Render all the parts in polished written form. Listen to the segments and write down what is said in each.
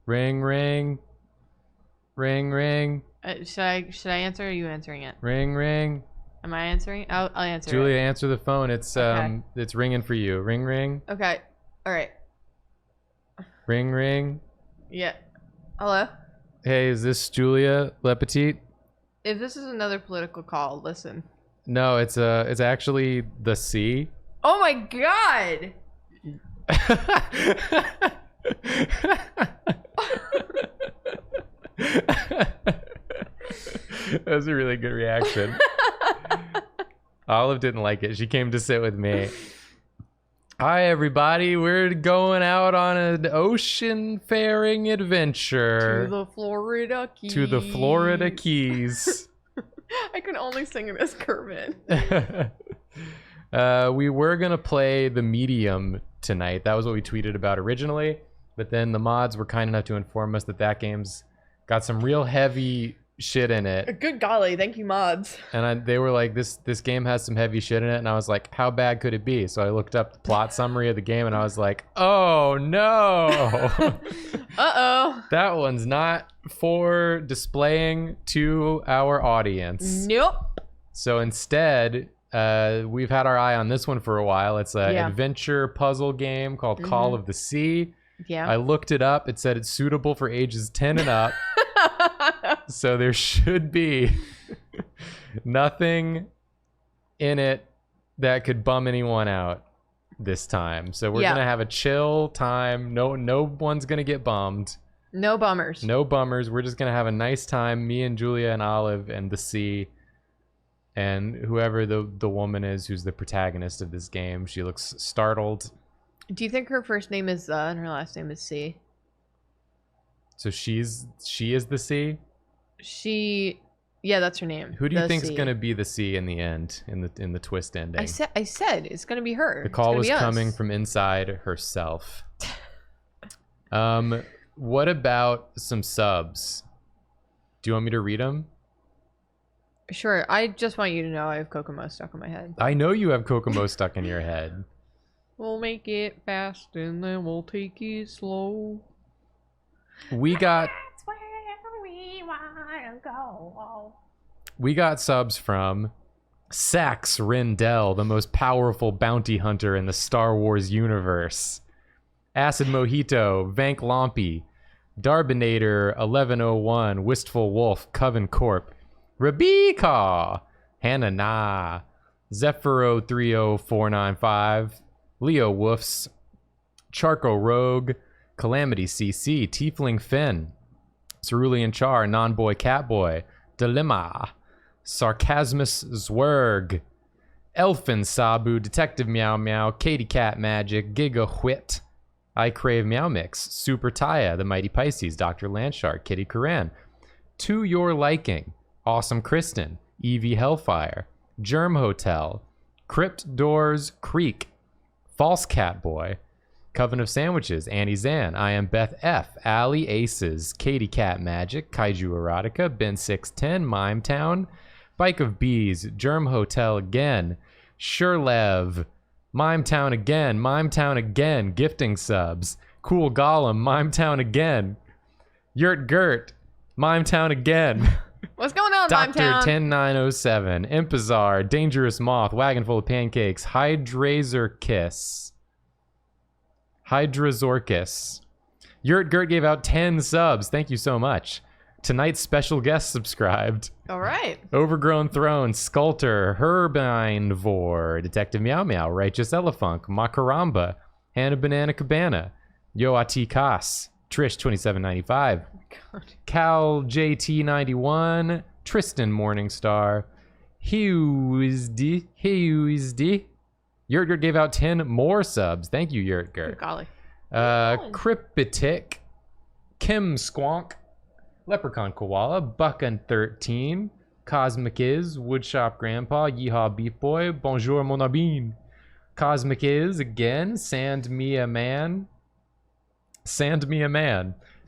Ring, ring. Ring, ring. Should I answer or are you answering it? Ring, ring. Am I answering? I'll answer Julia, it. answer the phone. It's it's ringing for you. Ring, ring. Okay. All right. Ring, ring. Yeah. Hello? Hey, is this Julia Le Petit? If this is another political call, listen. No, it's actually the C. Oh my god! That was a really good reaction. Olive didn't like it. She came to sit with me. Hi, everybody. We're going out on an ocean faring adventure. To the Florida Keys. To the Florida Keys. I can only sing it as Kermit. We were going to play The Medium tonight. That was what we tweeted about originally. But then the mods were kind enough to inform us that that game's got some real heavy shit in it. Good golly, thank you, mods. And they were like, this game has some heavy shit in it. And I was like, how bad could it be? So I looked up the plot summary of the game and I was like, oh no. Uh-oh. That one's not for displaying to our audience. Nope. So instead, we've had our eye on this one for a while. It's an adventure puzzle game called Call of the Sea. Yeah. I looked it up. It said it's suitable for ages 10 and up. So there should be nothing in it that could bum anyone out this time. So we're gonna have a chill time. No one's gonna get bummed. No bummers. No bummers. We're just gonna have a nice time. Me and Julia and Olive and the sea. And whoever the woman is who's the protagonist of this game, she looks startled. Do you think her first name is and her last name is C? So she is the sea? Yeah, that's her name. Who do you think's gonna be the sea in the end, in the twist ending? I said it's gonna be her. The call was coming from inside herself. What about some subs? Do you want me to read them? Sure. I just want you to know I have Kokomo stuck in my head. I know you have Kokomo stuck in your head. We'll make it fast and then we'll take it slow. We got That's where we wanna go. We got subs from Sax Rendell, the most powerful bounty hunter in the Star Wars universe. Acid Mojito, Vank Lompy, Darbinator 1101, Wistful Wolf, Coven Corp, Rebecca, Hannah Na, Zephyro 30495, Leo Woofs, Charco Rogue, Calamity CC, Tiefling Finn, Cerulean Char, Non-Boy Catboy, Dilemma, Sarcasmus Zwerg, Elfin Sabu, Detective Meow Meow, Katie Cat Magic, Giga Whit, I Crave Meow Mix, Super Taya, The Mighty Pisces, Dr. Landshark, Kitty Coran, To Your Liking, Awesome Kristen, Evie Hellfire, Germ Hotel, Crypt Doors Creek, False Catboy, Coven of Sandwiches, Annie Zan, I Am Beth F, Allie Aces, Katie Cat Magic, Kaiju Erotica, Ben 610, Mime Town, Bike of Bees, Germ Hotel again, Sherlev, Mime Town again, gifting subs, Cool Gollum, Mime Town again, Yurt Gert, Mime Town again. What's going on, Doctor Mime Town? 10907, Impazar, Dangerous Moth, Wagon Full of Pancakes, Hydrazor Kiss, Hydrazorcus. Yurt Gert gave out 10 subs. Thank you so much. Tonight's special guest subscribed. All right. Overgrown Throne, Sculptor, Herbine Vor, Detective Meow Meow, Righteous Elefunk, Macaramba, Hannah Banana Cabana, Yoati Kas, Trish 2795, Cal JT91, Tristan Morningstar, Hughesdy. Yurtgert gave out 10 more subs. Thank you, Yurtgert. Good golly. Cryptic, Kim Squonk, Leprechaun Koala, Buckan13, Cosmic Is, Woodshop Grandpa, Yeehaw Beef Boy, Bonjour Mon Abin, Cosmic Is again, Sand Me a Man,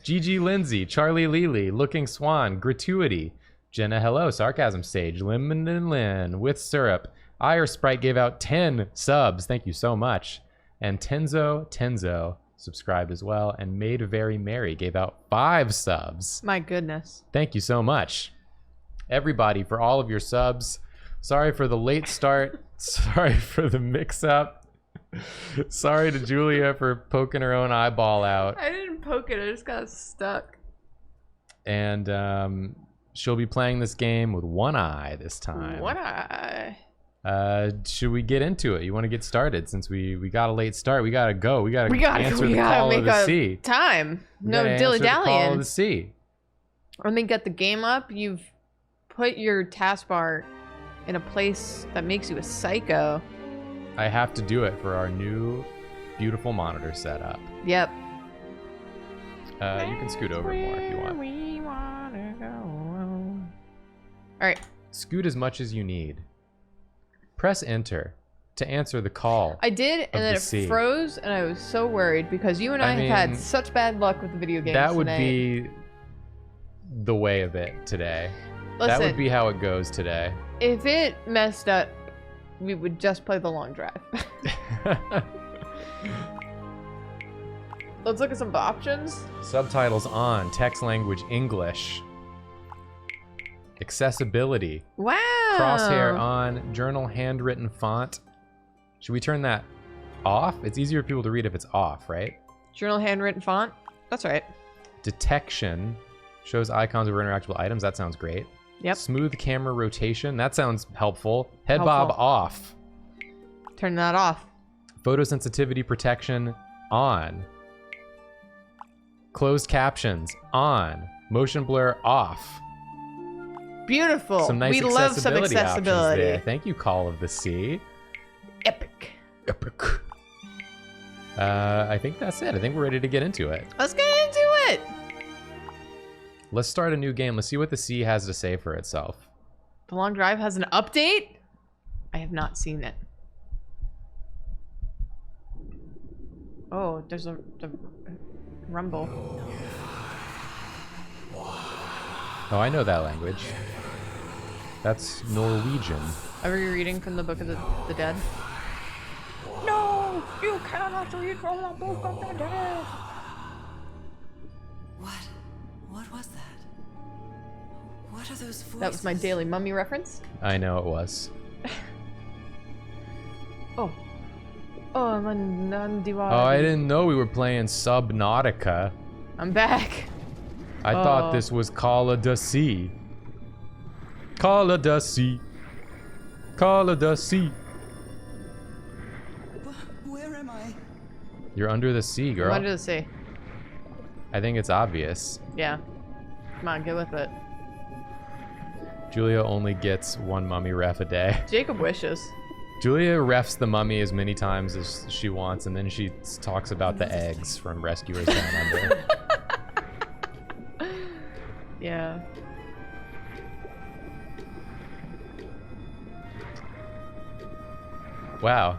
Gigi Lindsay, Charlie Lely, Looking Swan, Gratuity, Jenna Hello, Sarcasm Sage, Lemon and Lynn, With Syrup, Ire Sprite gave out 10 subs. Thank you so much. And Tenzo, subscribed as well. And Made Very Merry gave out 5 subs. My goodness. Thank you so much, everybody, for all of your subs. Sorry for the late start. Sorry for the mix-up. Sorry to Julia for poking her own eyeball out. I didn't poke it, I just got stuck. And she'll be playing this game with one eye this time. One eye. Should we get into it? You want to get started since we got a late start? We gotta go. We gotta answer the call of the sea. Time. No Call of dilly-dallying. the sea. Let me get the game up. You've put your taskbar in a place that makes you a psycho. I have to do it for our new beautiful monitor setup. Yep. You can scoot over more if you want. All right. Scoot as much as you need. Press enter to answer the call. I did, and then it froze, and I was so worried because you and I have had such bad luck with the video games. That would be the way of it today. Listen, that would be how it goes today. If it messed up, we would just play the long drive. Let's look at some options. Subtitles on, text language English. Accessibility. Wow. Crosshair on, journal handwritten font. Should we turn that off? It's easier for people to read if it's off, right? Journal handwritten font. That's right. Detection shows icons over interactable items. That sounds great. Yep. Smooth camera rotation. That sounds helpful. Head bob off. Turn that off. Photosensitivity protection on. Closed captions on. Motion blur off. Beautiful. Some nice we love some accessibility. There. Thank you, Call of the Sea. Epic. Epic. I think that's it. I think we're ready to get into it. Let's get into it. Let's start a new game. Let's see what the sea has to say for itself. The long drive has an update? I have not seen it. Oh, there's a rumble. Oh, I know that language. That's Norwegian. Are you reading from the Book of the Dead? No! You cannot read from the Book of the Dead! What was that? What are those voices? That was my Daily Mummy reference. I know it was. Oh, I'm a Nandiwadi. Oh, I didn't know we were playing Subnautica. I'm back. I thought this was Call of the Sea. Call of the Sea. Call of the Sea. Where am I? You're under the sea, girl. I'm under the sea. I think it's obvious. Yeah. Come on, get with it. Julia only gets one mummy ref a day. Jacob wishes. Julia refs the mummy as many times as she wants, and then she talks about the eggs from Rescuers Down Under. Yeah. Wow,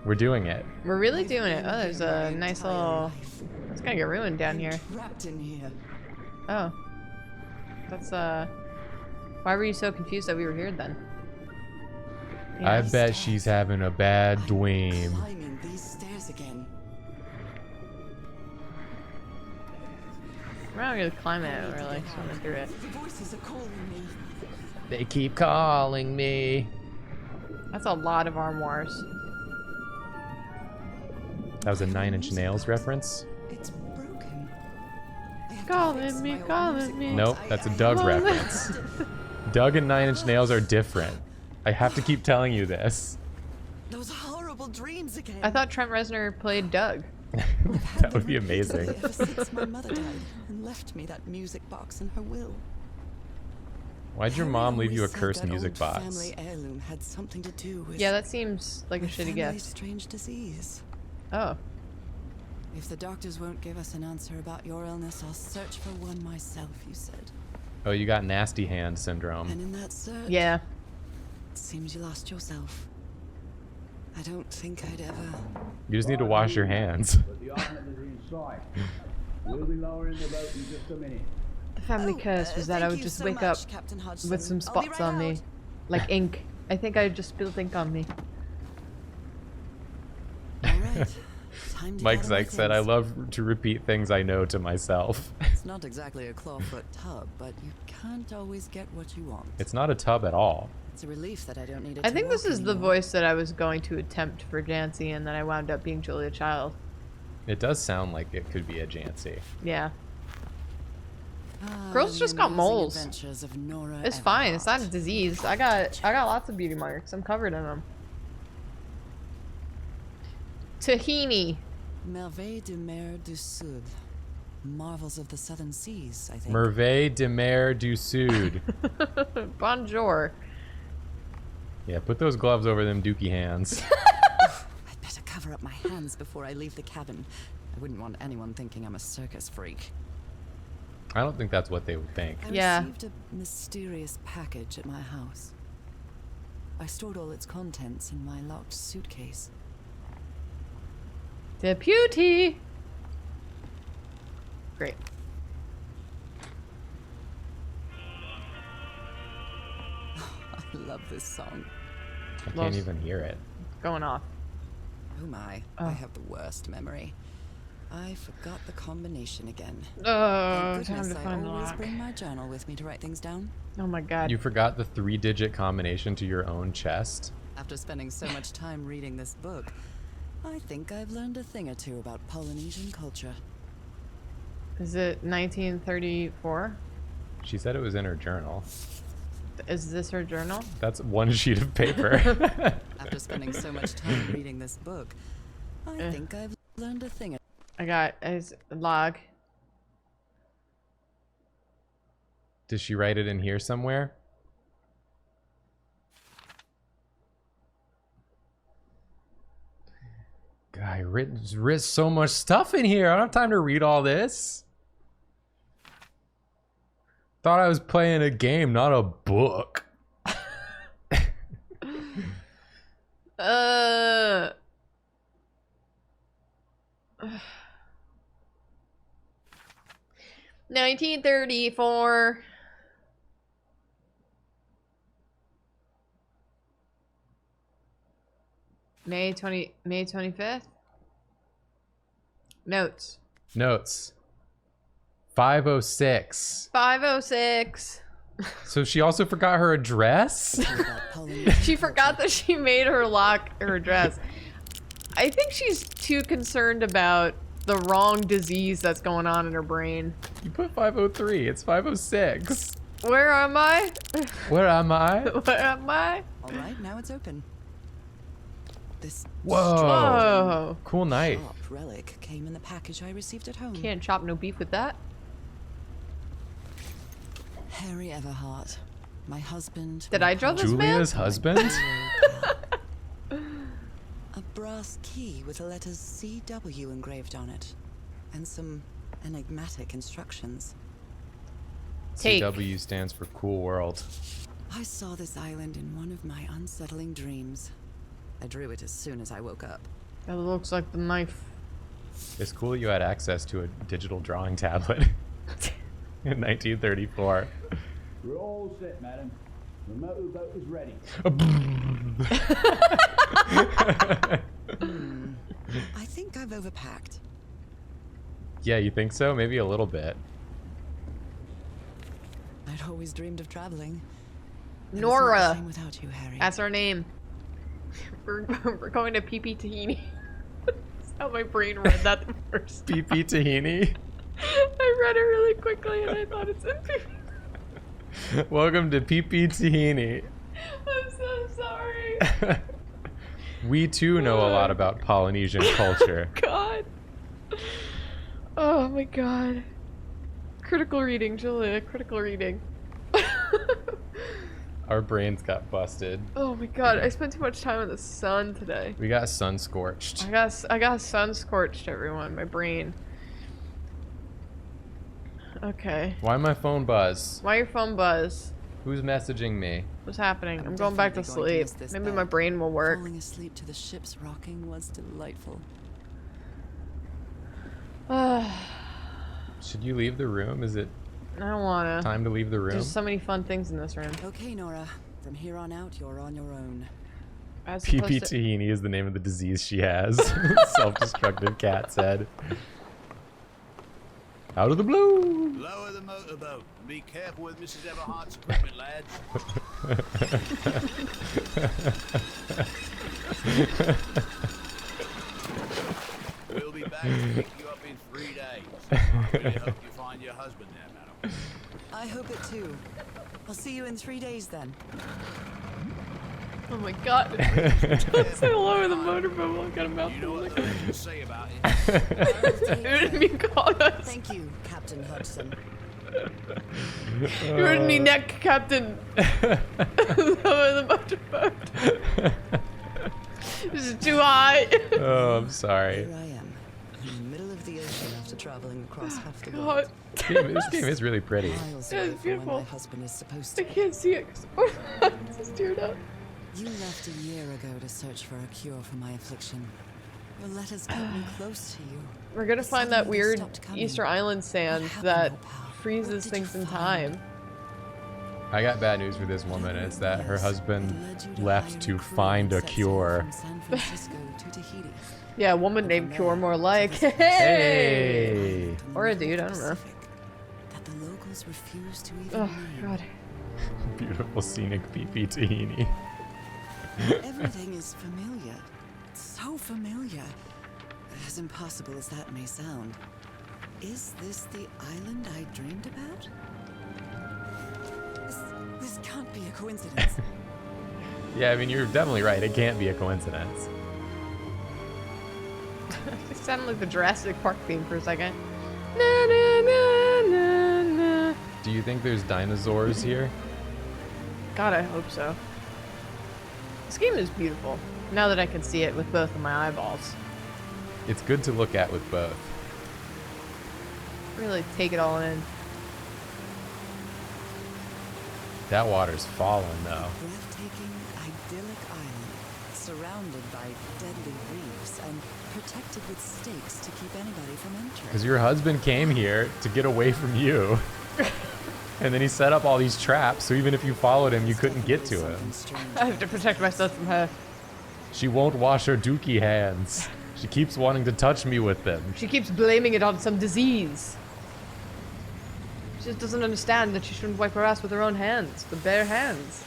we're doing it. We're really doing it. Oh, there's a nice little... It's gonna get ruined down here. Trapped in here. Oh. That's, Why were you so confused that we were here then? I bet she's having a bad dream. Climbing these stairs again. We're not gonna climb it, really. Just wanna do it. The voices are calling me. They keep calling me. That's a lot of armoires. That was a 9 Inch Nails reference? It's broken. Calling me. Nope, that's a Doug reference. Doug and 9 Inch Nails are different. I have to keep telling you this. Those horrible dreams again. I thought Trent Reznor played Doug. That would be amazing. Ever since my mother died and left me that music box in her will. Why'd your mom leave you a cursed music old box? Family heirloom had something to do with Yeah, that seems like a my shitty family's gift. strange disease. Oh. If the doctors won't give us an answer about your illness, I'll search for one myself, you said. Oh, you got nasty hand syndrome. And in that search, Yeah. it seems you lost yourself. I don't think I'd ever. You just need to wash your hands. But the island is in sight. We'll be lowering the boat in just a minute. The family curse was that I would just wake up with some spots on me. Like ink. I think I just spilled ink on me. All right. Time to Mike gather my Sykes said, I things. love to repeat things I know to myself. It's not exactly a clawfoot tub, but you can't always get what you want. It's not a tub at all. It's a relief that I don't need it I to think this walk is the anymore. voice that I was going to attempt for Jancy, and then I wound up being Julia Child. It does sound like it could be a Jancy. Yeah. Ah, Girls the just got amazing moles. adventures of Nora It's fine. It's not a Everhart. disease. I got lots of beauty marks. I'm covered in them. Tahini. Merveille de mer du Sud. Marvels of the Southern Seas, I think. Merveille de Mer du Sud. Bonjour. Yeah, put those gloves over them dookie hands. I'd better cover up my hands before I leave the cabin. I wouldn't want anyone thinking I'm a circus freak. I don't think that's what they would think. I Yeah. received a mysterious package at my house. I stored all its contents in my locked suitcase. Deputy. Great. I love this song. I can't Loves- even hear it. Going off. Oh my, Oh. I have the worst memory. I forgot the combination again. Oh, Thank time goodness to I find the always lock. bring my journal with me to write things down. Oh my god. You forgot the 3-digit combination to your own chest? After spending so much time reading this book, I think I've learned a thing or two about Polynesian culture. Is it 1934? She said it was in her journal. Is this her journal? That's one sheet of paper. After spending so much time reading this book, I Eh. think I've learned a thing or I got a log. Did she write it in here somewhere? Guy, written so much stuff in here. I don't have time to read all this. Thought I was playing a game, not a book. Uh. 1934. May 25th. Notes. Notes. 506. 506. So she also forgot her address? two about Polynesian She forgot culture. that she made her lock her address. I think she's too concerned about the wrong disease that's going on in her brain. You put 503. It's 506. Where am I? Where am I? Where am I? All right, now it's open. This Whoa. Whoa. Cool night. sharp relic came in the package I received at home. Can't chop no beef with that. Harry Everhart, my husband. Did my I draw this partner, man? Julia's husband? A brass key with the letters CW engraved on it, and some enigmatic instructions. Take. CW stands for Cool World. I saw this island in one of my unsettling dreams. I drew it as soon as I woke up. That looks like the knife. It's cool that you had access to a digital drawing tablet in 1934. We're all set, madam. The motorboat is ready. I think I've overpacked. Yeah, you think so? Maybe a little bit. I'd always dreamed of traveling. But it's not the Nora. same without you, Harry. That's our name. We're going to PP Tahini. That's how my brain read that the first time. PP Tahini. I read it really quickly and I thought it's in PP. Welcome to PP Tahini. I'm so sorry. We too know a lot about Polynesian culture. God. Oh my god. Critical reading, Julia. Critical reading. Our brains got busted. Oh my god. I spent too much time in the sun today. We got sun scorched. I got sun scorched, everyone. My brain. Okay. Why my phone buzz? Why your phone buzz? Who's messaging me? What's happening? I'm I'm going back to definitely going to sleep. miss this Maybe my bed. brain will work. Falling asleep to the ship's rocking was delightful. I Should you leave the room? Is it don't wanna. time to leave the room? There's so many fun things in this room. Okay, Nora. From here on out, you're on your own. As opposed PP to- Tahini is the name of the disease she has. Self-destructive cat said. Out of the blue. Lower the motorboat. Be careful with Mrs. Everhart's equipment, lads. We'll be back to pick you up in 3 days. I really hope you find your husband there, madam. I hope it too. I'll see you in 3 days then. Oh my god. Don't say lower the motorboat. Look at him out. You know what the legends say about it. You didn't mean call us. Thank you, Captain Hudson. You heard me neck, Captain. Lower the motorboat. This is too high. Oh, I'm sorry. Here I am, in the middle of the ocean after traveling across half the God. world. This game is really pretty. Miles Yeah, away it's from where beautiful. my husband is supposed I to be. can't see it because it's just teared up. You left a year ago to search for a cure for my affliction. Your letters kept me close to you. We're gonna find that Suddenly they weird stopped coming. Easter Island sand What happened, that old pal? freezes What did things you in find? time. I got bad news for this woman. It's that her husband It led you to left hire to a crew find a and set sail cure. from San Francisco to Tahiti. Yeah, a woman named Cure more like. Hey! Hey! Or a dude, I don't know. That the locals refuse to even Oh name. god. Beautiful scenic PP Tahini. Everything is familiar. So familiar. As impossible as that may sound. Is this the island I dreamed about? This can't be a coincidence. Yeah, I mean, you're definitely right. It can't be a coincidence. It sounded like the Jurassic Park theme for a second. Na, na, na, na, na. Do you think there's dinosaurs here? God, I hope so. This game is beautiful. Now that I can see it with both of my eyeballs. It's good to look at with both. Really take it all in. That water's falling, though. Breathtaking, idyllic island, surrounded by deadly reefs and protected with stakes to keep anybody from entering. Because your husband came here to get away from you. And then he set up all these traps, so even if you followed him, you couldn't get to him. I have to protect myself from her. She won't wash her dookie hands. She keeps wanting to touch me with them. She keeps blaming it on some disease. She just doesn't understand that she shouldn't wipe her ass with her own hands, the bare hands.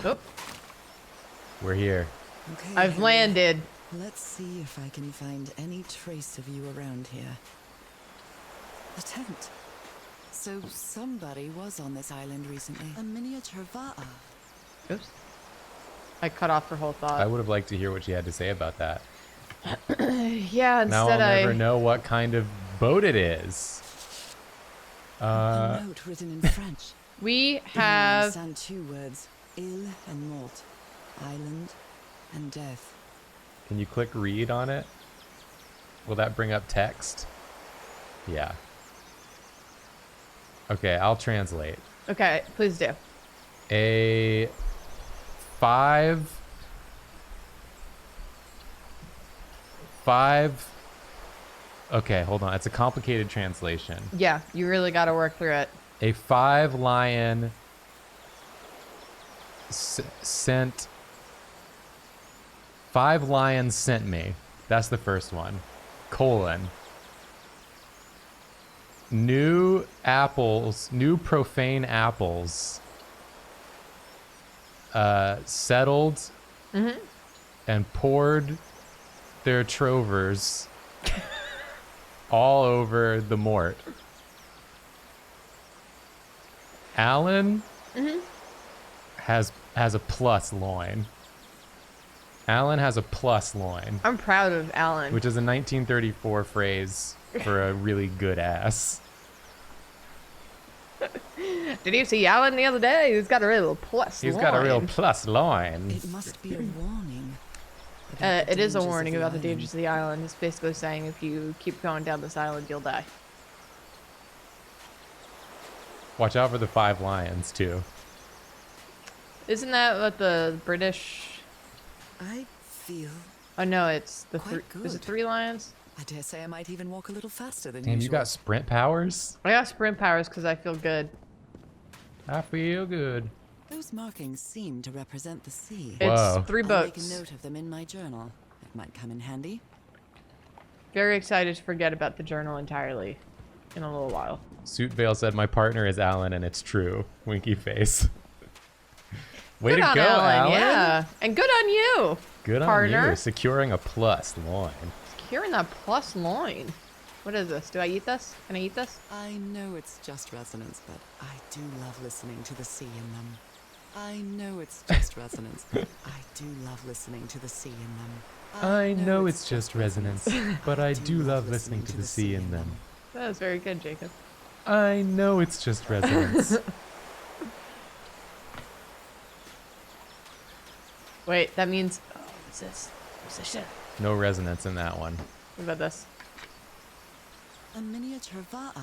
Oh, We're here. Okay, I've Harry, landed. Let's see if I can find any trace of you around here. A tent. So somebody was on this island recently. A miniature va'a. Oops. I cut off her whole I thought. would have liked to hear what she had to say about that. Yeah, Now I'll instead never I... know what kind of boat it is. A note written in French. We I have... understand 2 words. Ill and mort. Island and death. Can you click read on it? Will that bring up text? Yeah. Okay, I'll translate. Okay, please do. A 5 okay, hold on. It's a complicated translation. Yeah, you really gotta work through it. A 5 lion sent 5 lions sent me. That's the first one. Colon. New apples, new profane apples settled and poured their trovers all over the mort. Alan has a plus loin. Alan has a plus loin, I'm proud of Alan. which is a 1934 phrase for a really good ass. Did you see Alan the other day? He's got a real plus He's got a real line. plus loin. It must be a warning. about the It is a dangers of warning the about the island. dangers of the island. It's basically saying if you keep going down this island, you'll die. Watch out for the 5 lions, too. Isn't that what the British... I feel. Oh no, it's the Quite Is it good. 3 lions? I dare say I might even walk a little faster than Damn, you usual. got sprint powers? I got sprint powers because I feel good. I feel good. Those markings seem to represent the sea. Whoa. It's 3 I'll make a boats. note of them in my journal. It might come in handy. Very excited to forget about the journal entirely in a little while. Suitvale said, my partner is Alan, and it's true. Winky face. Way Good to on go, Alan. Yeah. And good on you. Good on partner. you. Securing a plus loin. Securing that plus loin. What is this? Do I eat this? Can I eat this? I know it's just resonance, but I do love listening to the sea in them. I know it's just resonance, but I do love listening to the sea in them. I know it's just resonance, but I do love listening to the sea in them. That was very good, Jacob. I know it's just resonance. Wait, that means... Oh, what's this? What's this shit? No resonance in that one. What about this? A miniature va'a,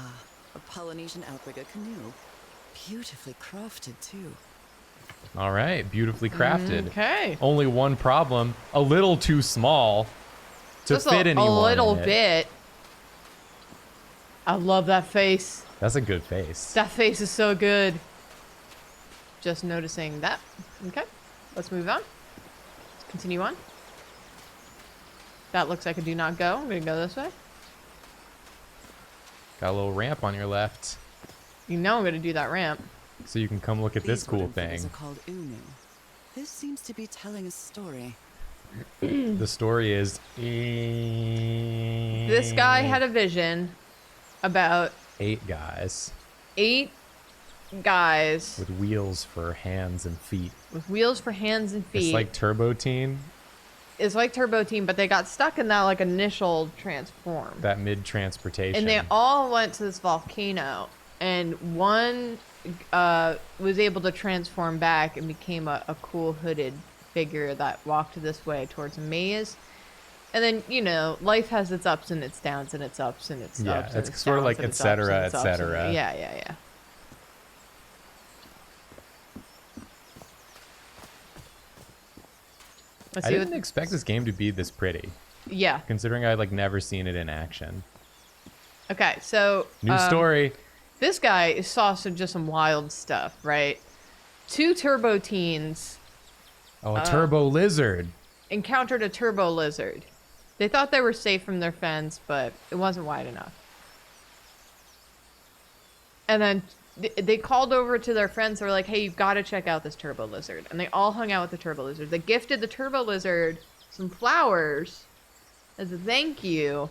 a Polynesian outrigger canoe. Beautifully crafted, too. All right, beautifully crafted. Okay. Only one problem: a little too small to Just fit anyone. a little in it. bit. I love that face. That's a good face. That face is so good. Just noticing that. Okay, let's move on. Let's continue on. That looks like a do not go. I'm gonna go this way. Got a little ramp on your left, You know I'm gonna do that ramp. so you can come look at this These cool wooden figures thing. are called unu. This seems to be telling a story. The story is This guy had a vision about 8 guys 8 guys with wheels for hands and feet. with wheels for hands and feet. It's like Turbo Teen, It's like Turbo Team, but they got stuck in that like initial transform. that mid-transportation. And they all went to this volcano, and one was able to transform back and became a cool hooded figure that walked this way towards a maze. And then, you know, life has its ups and its downs and its ups and its Yeah, ups and it's its sort of downs like and et its ups and cetera, its et ups and- cetera. Yeah. Let's I see didn't what... expect this game to be this pretty, Yeah. considering I like never seen it in action. Okay, so... New story. This guy saw just some wild stuff, right? 2 turbo teens Oh, a turbo lizard. encountered a turbo lizard. They thought they were safe from their fence, but it wasn't wide enough. And then they called over to their friends. They were like, hey, you've got to check out this turbo lizard. And they all hung out with the turbo lizard. They gifted the turbo lizard some flowers as a thank you.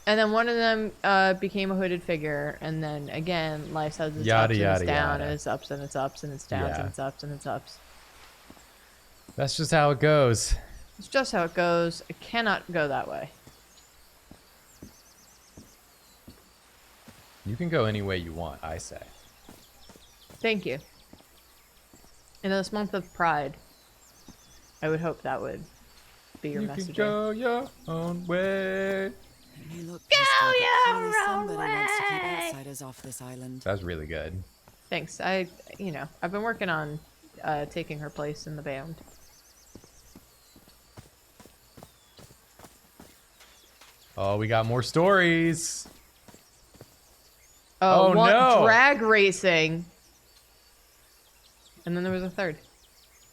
And then one of them became a hooded figure. And then again, life has its Yada, ups and yada, its downs, yada. and its ups and its ups and its downs Yeah. and its ups and its ups. That's just how it goes. It's just how it goes. It cannot go that way. You can go any way you want, I say. Thank you. In this month of Pride, I would hope that would be your You messaging. can go your own way. You look just like a surely somebody wants to keep outsiders off this island. That's really good. Thanks. You know, I've been working on taking her place in the band. Oh, we got more stories. Oh, Oh, one no. drag racing. And then there was a third.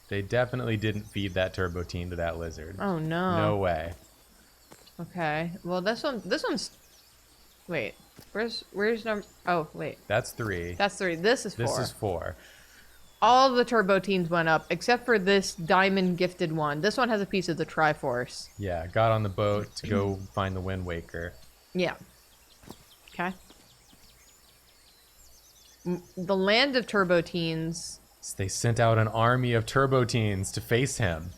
They definitely didn't feed that turbo teen to that lizard. Oh no. No way. Okay. Well, this one's. Wait. Where's number? Oh wait. That's 3. That's 3. This is 4. This is 4. All the turbo teens went up except for this diamond gifted one. This one has a piece of the Triforce. Yeah, got on the boat to go find the Wind Waker. Yeah. Okay. The land of turbo teens. So they sent out an army of turbo teens to face him.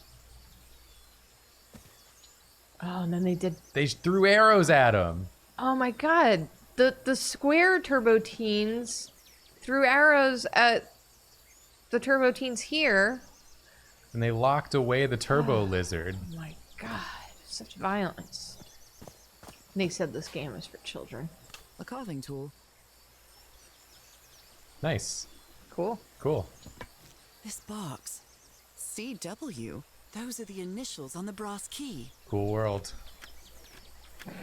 Oh, and then they did. They threw arrows at him. Oh my god. The square turbo teens threw arrows at the turbo teens here. And they locked away the turbo lizard. Oh my god. Such violence. And they said this game is for children. A carving tool. Nice. Cool. Cool. This box. CW. Those are the initials on the brass key. Cool world.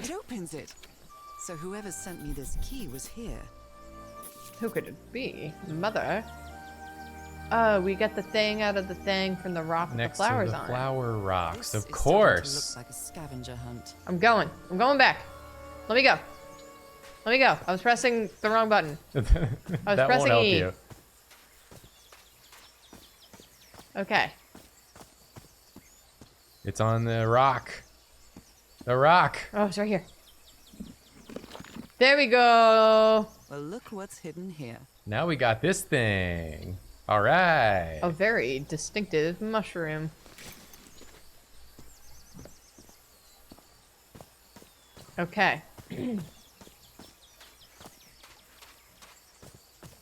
It opens it. So whoever sent me this key was here. Who could it be? Mother? Oh, we get the thing out of the thing from the rock with Next the flowers to the on it. flower rocks, This of is starting to course. look like a scavenger hunt. I'm going back. Let me go. Let me go. I was pressing the wrong button. I was That won't pressing help E. you. Okay. It's on the rock. The rock. Oh, it's right here. There we go. Well, look what's hidden here. Now we got this thing. All right. A very distinctive mushroom. Okay. It's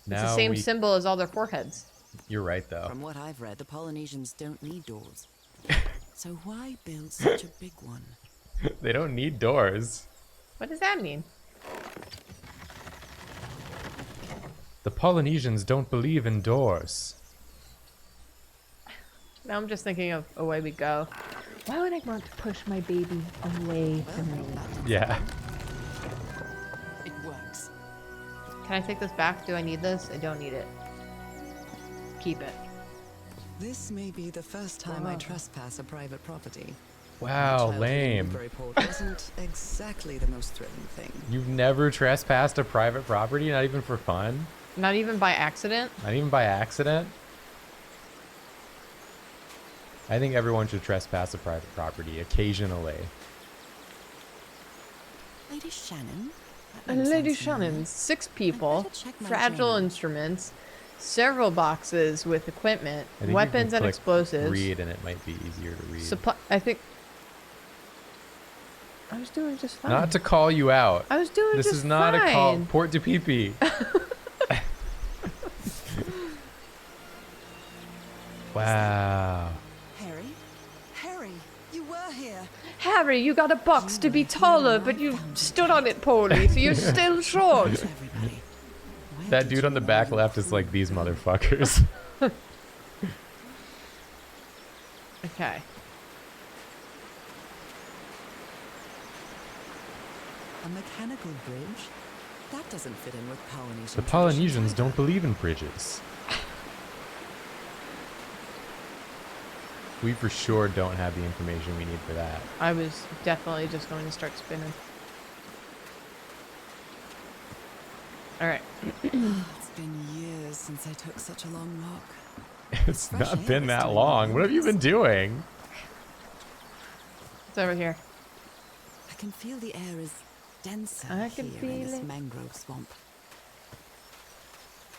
Now the same we... symbol as all their foreheads. You're right, though. From what I've read, the Polynesians don't need doors. So why build such a big one? They don't need doors. What does that mean? The Polynesians don't believe in doors. Now I'm just thinking of Away We Go. Why would I want to push my baby away from me? Yeah. It works. Can I take this back? Do I need this? I don't need it. Keep it. This may be the first time I trespass a private property. Wow, Childhood in lame. Newburyport wasn't exactly the most thrilling thing. You've never trespassed a private property, not even for fun? Not even by accident? Not even by accident? I think everyone should trespass a private property occasionally. Lady Shannon? That name Lady sounds familiar. Shannon, 6 people, better check my fragile journal. instruments, several boxes with equipment, I think you weapons can and click explosives. Read and it might be easier to read. Supply. I think. I was doing just fine. Not to call you out. I was doing This just is not fine. a call. Port to pee-pee. Wow. Harry? Harry, you were here. Harry, you got a box to be taller, but you stood on it poorly, so you're still short. Everybody. When That did dude you on the back learn left is to like these fly? motherfuckers. Okay. A mechanical bridge? That doesn't fit in with Polynesian The Polynesians traditions don't either. believe in bridges. We for sure don't have the information we need for that. I was definitely just going to start spinning. Alright. It's been years since I took such a long walk. It's Fresh not air been is that doing long. What have you been doing? It's over here. I can feel the air is denser I can here in feel this it. mangrove swamp.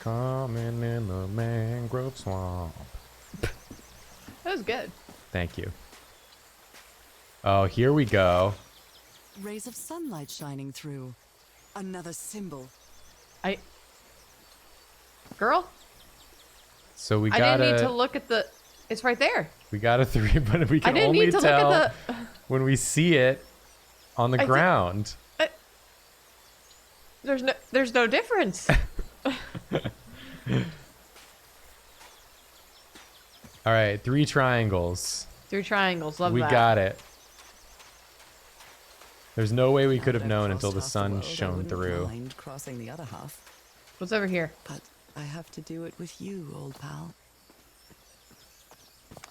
Coming in the mangrove swamp. That was good. Thank you. Oh, here we go. Rays of sunlight shining through. Another symbol. Girl, So we I got didn't need to a look at the... It's right there. we got a 3, but we I can didn't only need to tell look at the... when we see it on the I did- ground. There's no difference. All right, 3 triangles. 3 triangles. Love We that. got it. There's no way we could have I've known crossed until the half sun world, I shone wouldn't through. mind crossing the other half, What's over here? but I have to do it with you, old pal.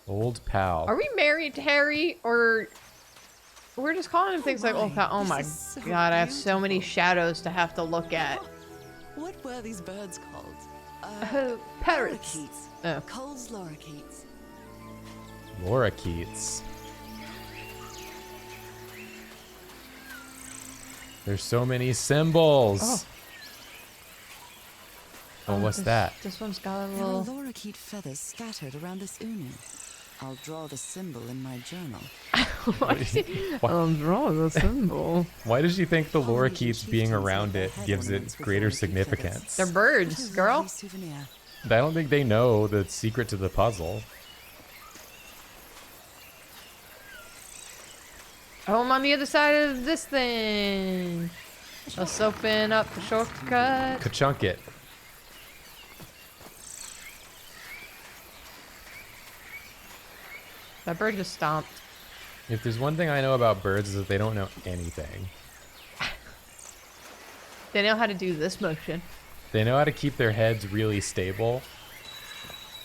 Old pal. Are we married to Harry, or we're just calling him things like my, old pal? Oh this my is so god, I have so many beautiful. shadows to have to look at. What were these birds called? Oh, parrots. Lorikeets. Oh. Cole's lorikeets. Laura Keats. There's so many symbols. Oh. Oh, what's this- that? This one's got a There are little... lorikeet feathers scattered around this unu. I'll draw the symbol in my journal. draw the symbol. Why does she think the Polynesian lorikeets being chieftains around had their it head gives ornaments it with greater lorikeet feathers. significance? They're What birds, a girl. lovely souvenir. I don't think they know the secret to the puzzle. Oh, I'm on the other side of this thing. Let's open up the shortcut. Ka-chunk it. That bird just stomped. If there's one thing I know about birds is that they don't know anything. They know how to do this motion. They know how to keep their heads really stable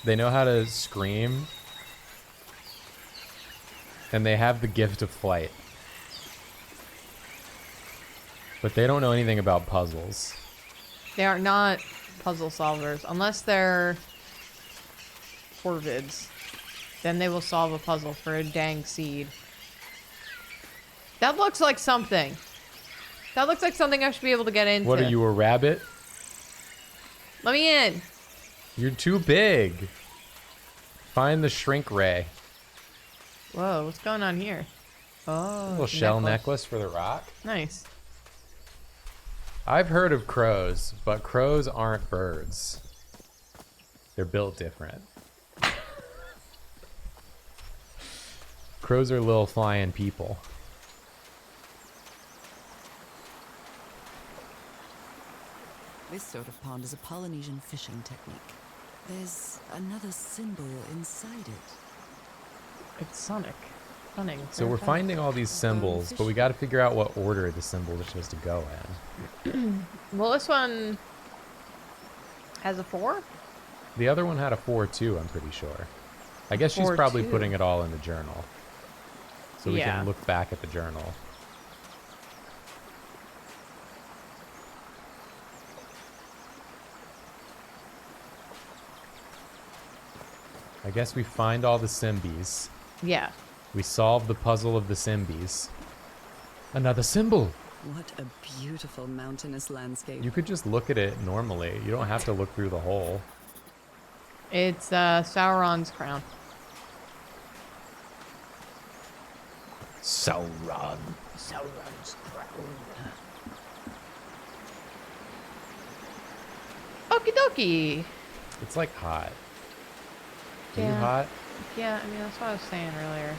They know how to scream. And they have the gift of flight. But they don't know anything about puzzles. They are not puzzle solvers. Unless they're corvids. Then they will solve a puzzle for a dang seed. That looks like something. That looks like something I should be able to get into. What are you, a rabbit? Let me in. You're too big. Find the shrink ray. Whoa, what's going on here? Oh, Little shell necklace for the rock. Nice. I've heard of crows, but crows aren't birds. They're built different. Crows are little flying people. This sort of pond is a Polynesian fishing technique. There's another symbol inside it. It's Sonic. Stunning. So we're finding all these symbols, but we got to figure out what order the symbols are supposed to go in. Well, this one has a 4? The other one had a 4 too, I'm pretty sure. I guess she's 4 probably too. putting it all in the journal. So we Yeah. can look back at the journal. I guess we find all the Symbies. Yeah. We solve the puzzle of the Symbies. Another symbol! What a beautiful mountainous landscape. You could just look at it normally. You don't have to look through the hole. It's Sauron's crown. Sauron. Sauron's crown. Okie dokie. It's like hot. Are you Yeah. hot? Yeah, I mean, that's what I was saying earlier.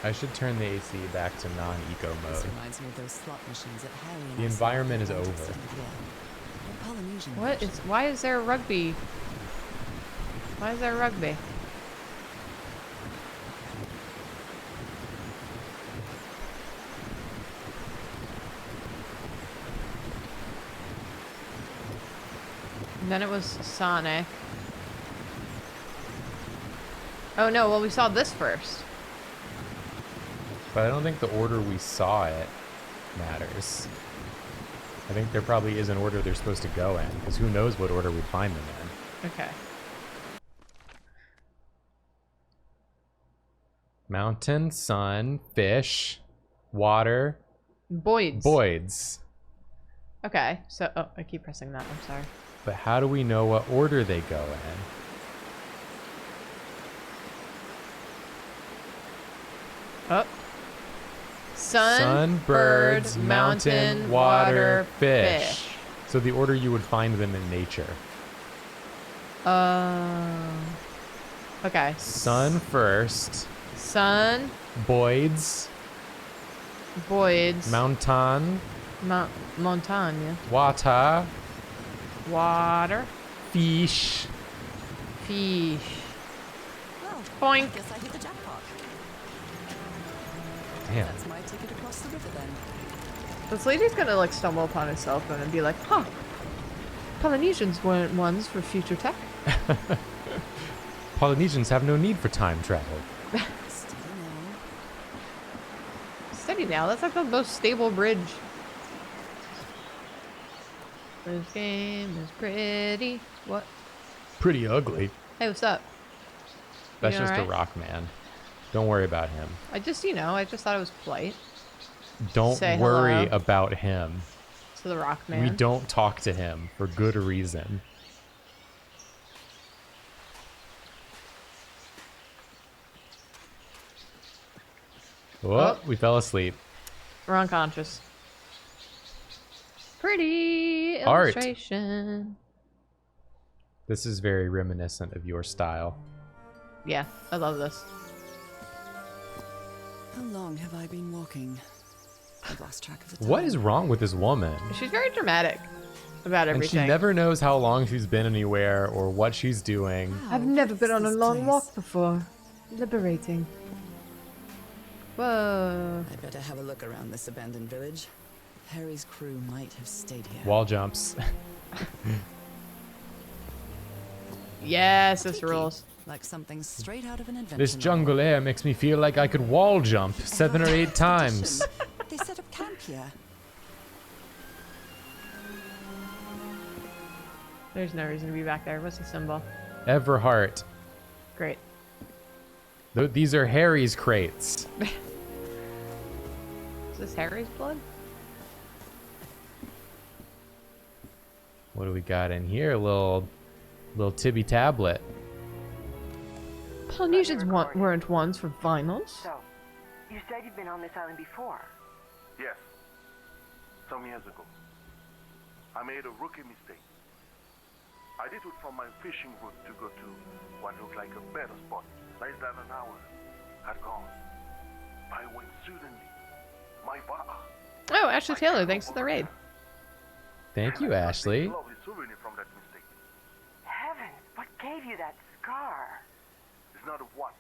I should turn the AC back to non-eco This mode. reminds me of those slot machines at Harry and The I saw environment is at over. Atlantic City. Yeah. The Polynesian What version. is, why is there rugby? Why is there rugby? And then it was Sonic. Oh no, well we saw this first. But I don't think the order we saw it matters. I think there probably is an order they're supposed to go in, because who knows what order we'd find them in. Okay. Mountain, sun, fish, water, Boyd's. Boyd's. Okay, so, oh, I keep pressing that, I'm sorry. But how do we know what order they go in? Oh. Sun, Sun, birds, mountain, water, fish. So the order you would find them in nature. Okay. Sun first, Sun, Boyd's, Boyd's, mountain, Montagne, water, water, fish. fish. Well, Boink. I guess I hit the jackpot. Damn. That's my ticket across the river then. This lady's gonna like stumble upon his cell phone and be like, huh, Polynesians weren't ones for future tech. Polynesians have no need for time travel. Steady now. Steady now, that's like the most stable bridge. This game is pretty. What? Pretty ugly. Hey, what's up? That's You just alright? a rock man. Don't worry about him. I just, you know, I just thought it was polite Don't Say worry hello. about him. to the rock man. We don't talk to him for good reason. Oh, we fell asleep. We're unconscious. Pretty Art. illustration. This is very reminiscent of your style. Yeah, I love this. How long have I been walking? I've lost track of the time. What is wrong with this woman? She's very dramatic about And everything. she never knows how long she's been anywhere or what she's doing. I've never been on a this long place? walk before. Liberating. Whoa. I better have a look around this abandoned village. Harry's crew might have stayed here. Wall jumps. Yes, this rules. like something straight out of an adventure. This novel. jungle air makes me feel like I could wall jump 7 or 8 times. They set up camp here. There's no reason to be back there. What's the symbol? Everheart. Great. These are Harry's crates. Is this Harry's blood? What do we got in here? A little Tibby tablet. Polynesians weren't ones for violence. So, you said you've been on this island before. Yes. Some years ago. I made a rookie mistake. I did it from my fishing route to go to what looked like a better spot. Less than an hour had gone. I went suddenly. My bar. Oh, Ashley Taylor, thanks for the raid. Thank you, Ashley. Lovely souvenir from that mistake. Heavens, what gave you that scar? It's not a what,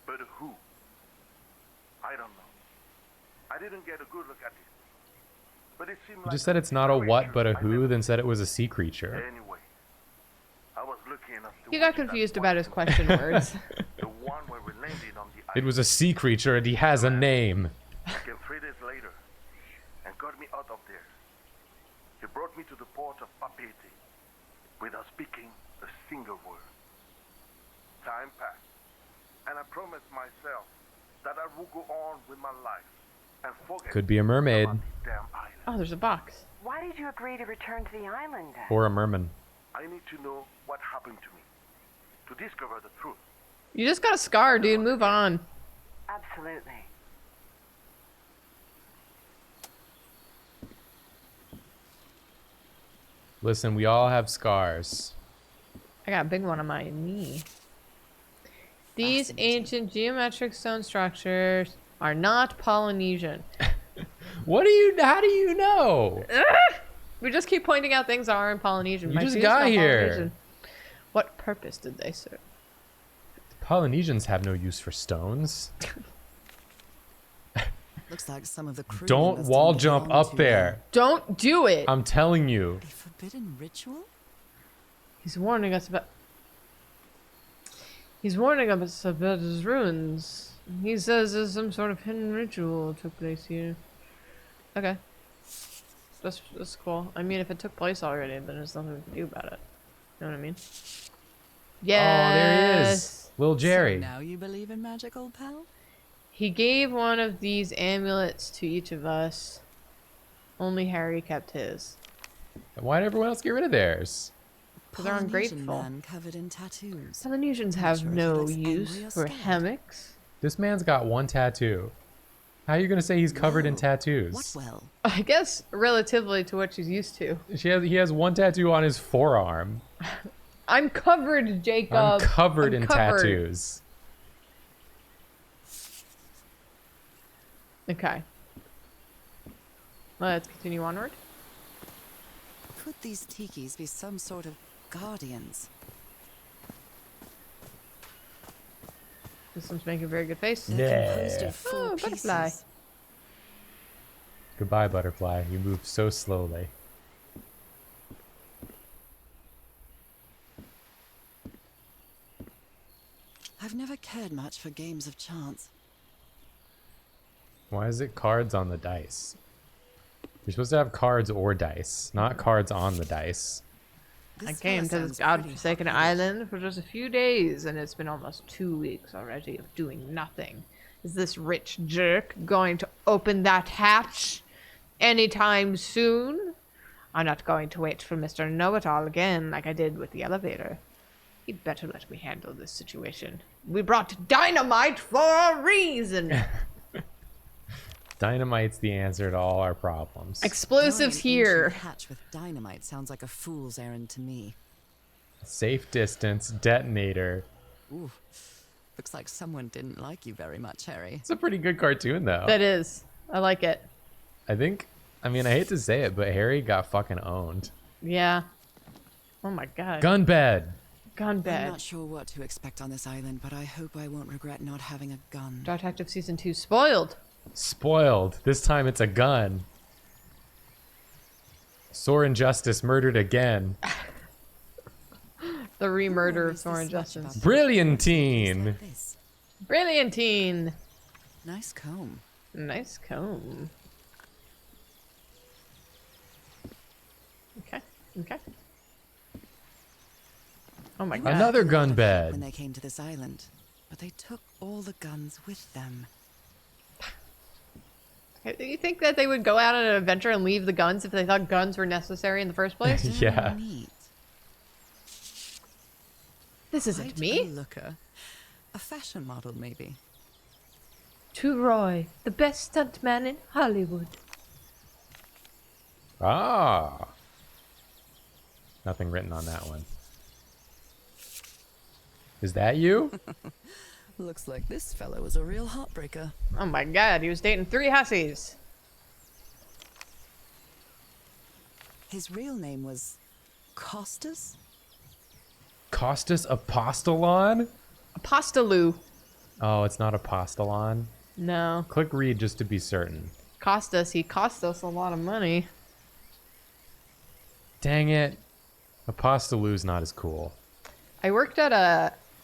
but a who. I don't know. I didn't get a good look at it. But it seemed You like just said it's not a what but a who, then said it was a sea creature. Anyway, I was lucky enough to He got witness that confused one about his time. question words. The one where we landed on the It was a sea creature and he has a name. came 3 days later and got me out of there. He brought me to the port of Papeete without speaking a single word. Time passed, and I promised myself that I would go on with my life and forget Could be a mermaid about this damn island. Oh, there's a box. Why did you agree to return to the island then? or a merman. I need to know what happened to me, to discover the truth. You just got a scar, dude. Move on. Absolutely. Listen, we all have scars. I got a big one on my knee. These ancient geometric stone structures are not Polynesian. How do you know? We just keep pointing out things that aren't Polynesian. You My just shoes got smell here. Polynesian. What purpose did they serve? Polynesians have no use for stones. Looks like some of the crew Don't members wall didn't jump get on up too there. Don't do it. I'm telling you. well. A forbidden ritual? He's warning us about. He's warning us about his ruins. He says there's some sort of hidden ritual took place here. Okay. That's cool. I mean, if it took place already, then there's nothing we can do about it. You know what I mean? Yes. Oh, there he is. Little Jerry. So now you believe in magic, old pal? He gave one of these amulets to each of us. Only Harry kept his. Why'd everyone else get rid of theirs? Because they're Polynesian ungrateful. man covered in tattoos. Polynesians Not have sure if he no looks use angry or for scared. hammocks. This man's got one tattoo. How are you gonna say he's covered in Whoa. tattoos? What well? I guess relatively to what she's used to. He has one tattoo on his forearm. I'm covered, Jacob. I'm covered I'm in covered. tattoos. Okay. Let's continue onward. Could these tikis be some sort of guardians? This one's making a very good face. They're composed of four Oh, butterfly. pieces. Goodbye, butterfly. You move so slowly. I've never cared much for games of chance. Why is it cards on the dice? You're supposed to have cards or dice, not cards on the dice. I This came fella to this sounds pretty godforsaken hot-headed. island for just a few days, and it's been almost 2 weeks already of doing nothing. Is this rich jerk going to open that hatch anytime soon? I'm not going to wait for Mr. Know-It-All again like I did with the elevator. He'd better let me handle this situation. We brought dynamite for a reason! Dynamite's the answer to all our problems. Explosives Blowing an here. ancient hatch with dynamite sounds like a fool's errand to me. Safe distance detonator. Ooh, looks like someone didn't like you very much, Harry. It's a pretty good cartoon, though. That is. I like it. I hate to say it, but Harry got fucking owned. Yeah. Oh my god. Gun bed. Gun I'm bed. not sure what to expect on this island, but I hope I won't regret not having a gun. Detective Season 2 spoiled. Spoiled. This time it's a gun. Soren Justice murdered again. The re-murder of Is this Thorn much about Justice. the- Brilliantine. Like this. Brilliantine. Nice comb. Nice comb. Okay. Okay. Oh my god. Another They gun had a bed. When they came to this island, but they took all the guns with them. Do you think that they would go out on an adventure and leave the guns if they thought guns were necessary in the first place? Yeah. Neat. This isn't Quite me. a looker. A fashion model, maybe. To Roy, the best stuntman in Hollywood. Ah. Nothing written on that one. Is that you? Looks like this fellow was a real heartbreaker. Oh my god, he was dating 3 hussies. His real name was Costas? Costas Apostolon? Apostolou. Oh, it's not Apostolon. No. Click read just to be certain. He cost us a lot of money. Dang it. Apostolou's not as cool. I worked at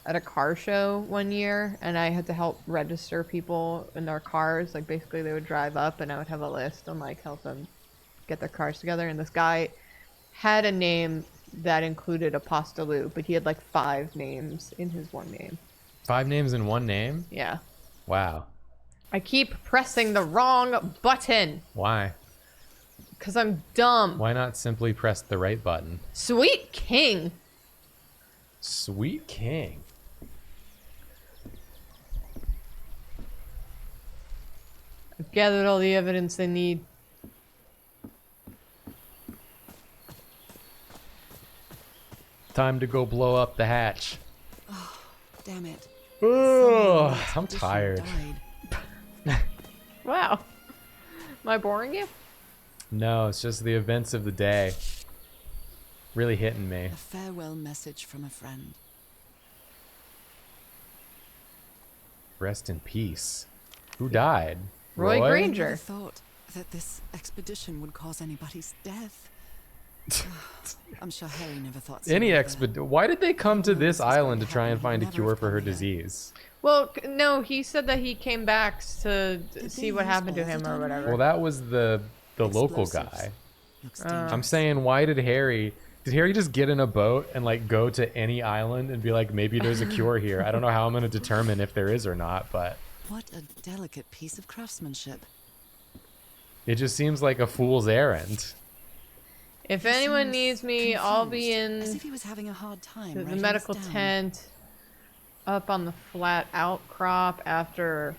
a car show one year, and I had to help register people in their cars. Like, basically, they would drive up, and I would have a list and, like, help them get their cars together. And this guy had a name that included Apostolou, but he had, like, 5 names in his one name. 5 names in one name? Yeah. Wow. I keep pressing the wrong button, Why? because I'm dumb. Why not simply press the right button? Sweet King. Sweet King. I've gathered all the evidence they need. Time to go blow up the hatch. Damn it. Ugh, I'm Someone tired. died. Wow. Am I boring you? No, it's just the events of the day. Really hitting me. A farewell message from a friend. Rest in peace. Who died? Roy I Granger. never thought that this expedition would cause anybody's death. I'm sure Harry never thought so. Any either. Why did they come to He knew this this was going island to to try and happen, find a he'd cure never for her come here. disease? Well, no, he said that he came back to Did see they what use happened to all the him or dynamite? whatever. Well, that was the local Explosives. guy. Looks Oh. dangerous. I'm saying, why did Harry just get in a boat and like go to any island and be like, maybe there's a cure here? I don't know how I'm going to determine if there is or not, but What a delicate piece of craftsmanship. it just seems like a fool's errand. If He anyone seems needs me, I'll be confused, as in if he was having a hard time the writing medical this down. tent up on the flat outcrop after...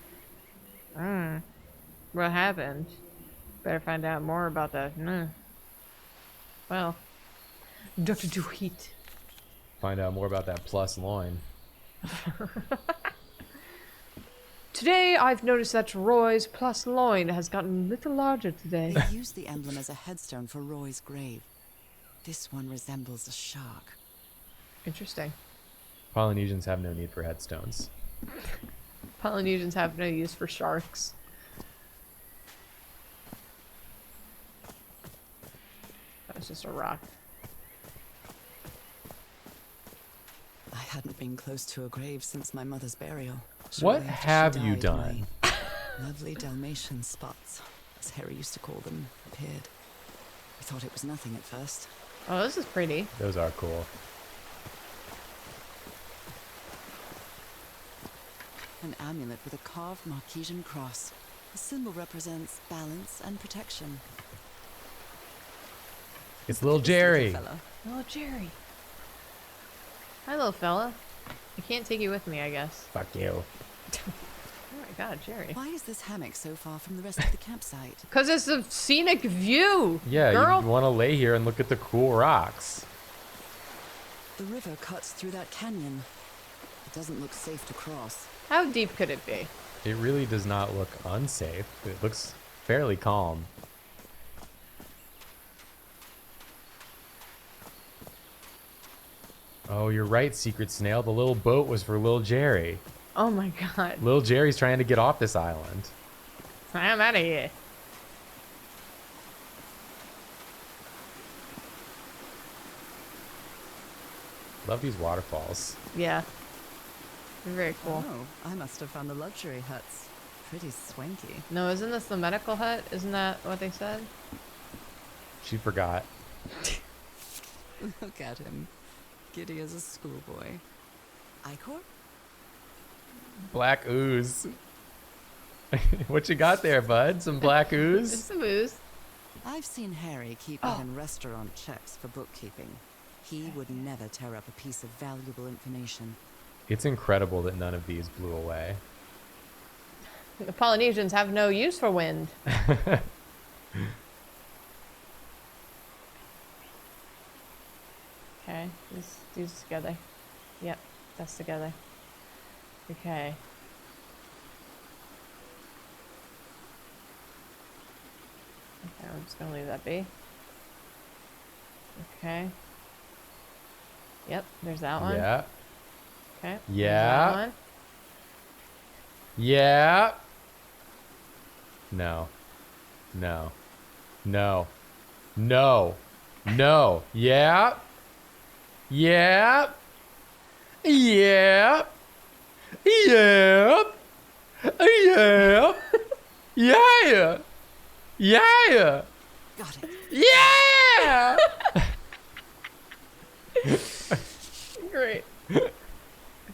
what happened? Better find out more about that. Well, Dr. Duheat. Find out more about that plus loin. Today, I've noticed that Roy's plus loin has gotten a little larger today. They used the emblem as a headstone for Roy's grave. This one resembles a shark. Interesting. Polynesians have no need for headstones. Polynesians have no use for sharks. That was just a rock. I hadn't been close to a grave since my mother's burial. What Shortly after she have you died, done? my lovely Dalmatian spots, as Harry used to call them, appeared. We thought it was nothing at first. Oh, this is pretty. Those are cool. An amulet with a carved Marquesian cross. The symbol represents balance and protection. It's little This Jerry. little fella. Oh, Jerry. Hi, little fella. I can't take you with me, I guess. Fuck you. Oh my god, Jerry. Why is this hammock so far from the rest of the campsite? Because it's a scenic view, Yeah, girl. you want to lay here and look at the cool rocks. The river cuts through that canyon. It doesn't look safe to cross. How deep could it be? It really does not look unsafe. It looks fairly calm. Oh, you're right, Secret Snail. The little boat was for little Jerry. Oh my god. Little Jerry's trying to get off this island. I'm out of here. Love these waterfalls. Yeah. They're very cool. Oh, I must have found the luxury huts. Pretty swanky. No, isn't this the medical hut? Isn't that what they said? She forgot. Look at him. Giddy as a schoolboy. Icor? Black ooze. What you got there, bud? Some black It's ooze? some ooze. I've seen Harry keep even restaurant checks for bookkeeping. He would never tear up a piece of valuable information. It's incredible that none of these blew away. The Polynesians have no use for wind. Okay, these together. Yep, that's together. Okay. Okay, I'm just gonna leave that be. Okay. Yep, there's that one. Yeah. Okay. there's Yeah. that one. Yeah. No. No. No. No. No. Yeah. Yeah. Yeah. Yeah. Yeah. Yeah. Yeah. Got it. Yeah. Great.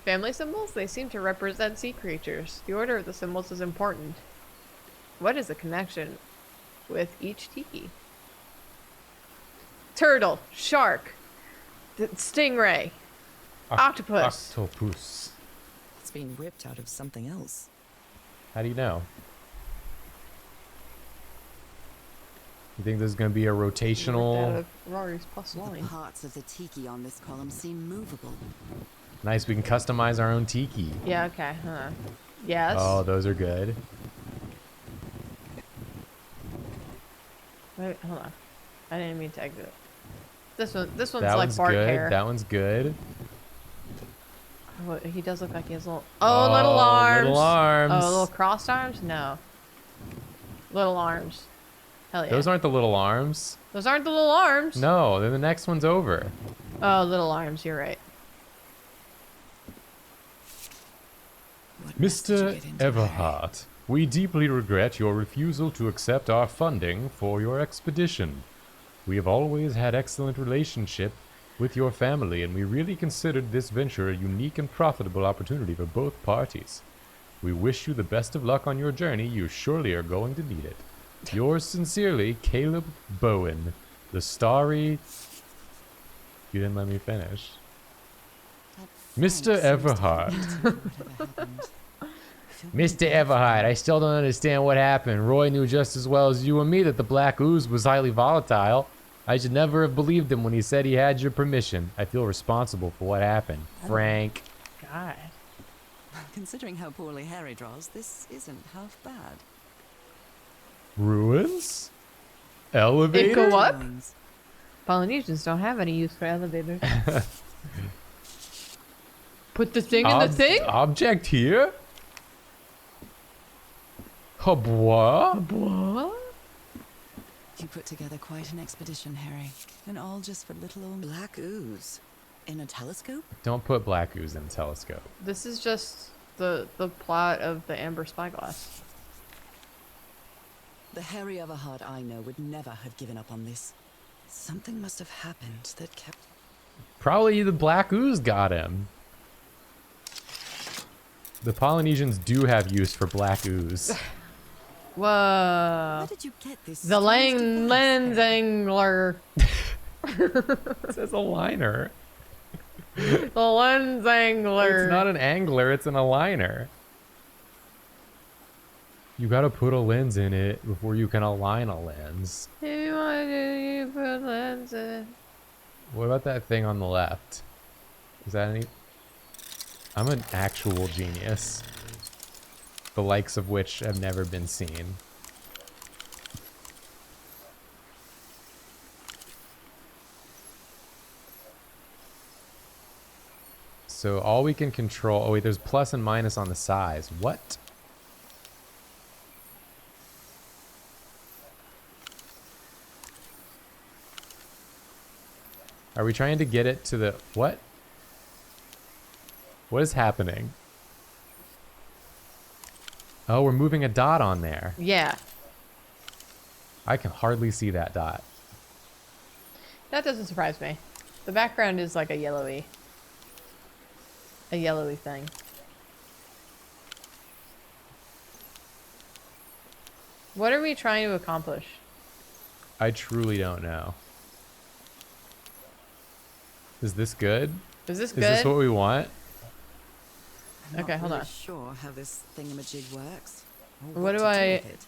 Family symbols? They seem to represent sea creatures. The order of the symbols is important. What is the connection with each tiki? Turtle, shark, stingray, octopus. Octopus. It's been ripped out of something else. How do you know? You think there's going to be a Out rotational? of Rory's plus The one. parts of the tiki on this column seem movable. Nice, we can customize our own tiki. Yeah, okay. Huh. Yes. Oh, those are good. Wait, hold on. I didn't mean to exit. This one's That like one's Bart good. hair. That one's good. Oh, he does look like he has little. Oh, little Oh, arms. little arms. Oh, little crossed arms? No. Little arms. Hell yeah. Those aren't the little arms. Those aren't the little arms. No, then the next one's over. Oh, little arms. You're right. What mess did you Mr. get into, Harry? Everhart, we deeply regret your refusal to accept our funding for your expedition. We have always had excellent relationship with your family, and we really considered this venture a unique and profitable opportunity for both parties. We wish you the best of luck on your journey. You surely are going to need it. Yours sincerely, Caleb Bowen, the starry... You didn't let me finish. That Mr. Frank seems to Everhart. have whatever happened. Feel Mr. Everhart, I still don't understand what happened. Roy knew just as well as you and me that the black ooze was highly volatile. I should never have believed him when he said he had your permission. I feel responsible for what happened. Frank. God. Considering how poorly Harry draws, this isn't half bad. Ruins? It Elevator? go up? Drawings. Polynesians don't have any use for elevators. Put the thing in the thing? Object here? Habois? What? You put together quite an expedition, Harry. And all just for little old black ooze. In a telescope? Don't put black ooze in a telescope. This is just the plot of the Amber Spyglass. The Harry Everhart I know would never have given up on this. Something must have happened that kept... Probably the black ooze got him. The Polynesians do have use for black ooze. Whoa. Where did you get this? The strange device, lens Harry? angler. It says a liner. The lens angler. It's not an angler, it's an aligner. You gotta put a lens in it before you can align a lens. If you want to, you put lens in. What about that thing on the left? Is that any... I'm an actual genius. The likes of which have never been seen. So all we can control... Oh wait, there's plus and minus on the size. What? Are we trying to get it to the... What? What is happening? Oh, we're moving a dot on there. Yeah. I can hardly see that dot. That doesn't surprise me. The background is like a yellowy thing. What are we trying to accomplish? I truly don't know. Is this good? Is this Is good? this what we want? I'm Okay, not hold really on. sure how this thingamajig works. Or What do to I- with it.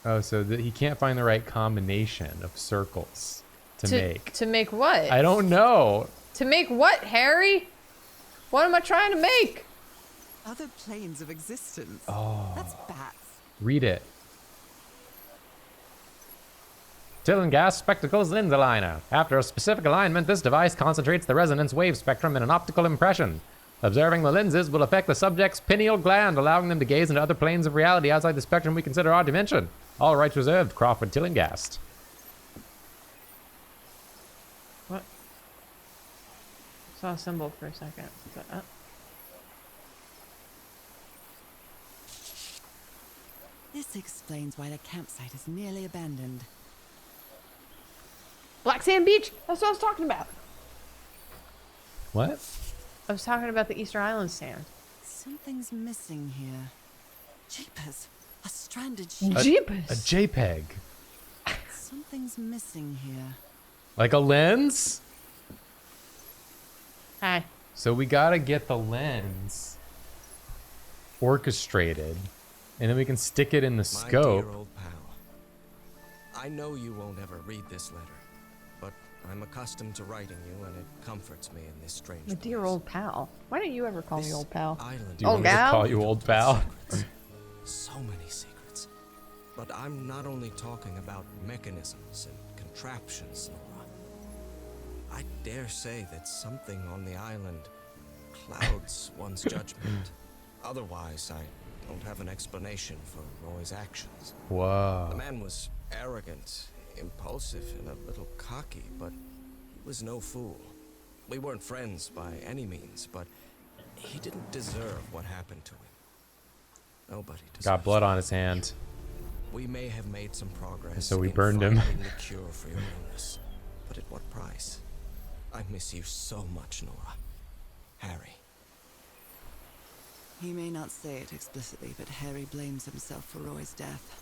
Oh, so that he can't find the right combination of circles to make. To make what? I don't know. To make what, Harry? What am I trying to make? Other planes of existence. Oh. That's bats. Read it. Tillinghast Spectacles Lens Aligner. After a specific alignment, this device concentrates the resonance wave spectrum in an optical impression. Observing the lenses will affect the subject's pineal gland, allowing them to gaze into other planes of reality outside the spectrum we consider our dimension. All rights reserved, Crawford Tillinghast. What? Saw a symbol for a second. But, This explains why the campsite is nearly abandoned. Black Sand Beach? That's what I was talking about. What? I was talking about the Easter Island sand. Something's missing here. Jeepers, a stranded ship. Jeepers. A JPEG. Something's missing here. Like a lens? Hi. So we gotta get the lens orchestrated, and then we can stick it in the My scope. dear old pal, I know you won't ever read this letter, but I'm accustomed to writing you, and it comforts me in this strange My dear place. old pal. Why don't you ever call me This old pal? Island Do you Oh, want me to gal? call you old pal? Secrets. So many secrets. But I'm not only talking about mechanisms and contraptions, Nora. I dare say that something on the island clouds one's judgment. Otherwise, I don't have an explanation for Roy's actions. The Whoa. man was arrogant, impulsive, and a little cocky, but he was no fool. We weren't friends by any means, but he didn't deserve what happened to him. Nobody deserves Got blood it. on his hand. We may have made some progress. So we in burned him. finding the cure for your illness, but at what price? I miss you so much, Nora. Harry. He may not say it explicitly, but Harry blames himself for Roy's death.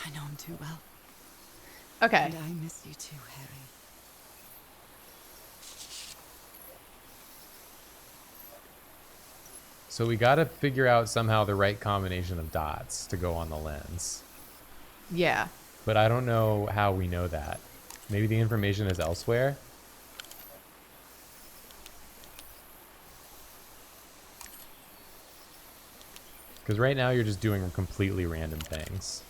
I know him too well. Okay. And I miss you too, Harry. So we gotta figure out somehow the right combination of dots to go on the lens. Yeah. But I don't know how we know that. Maybe the information is elsewhere? Because right now you're just doing completely random things.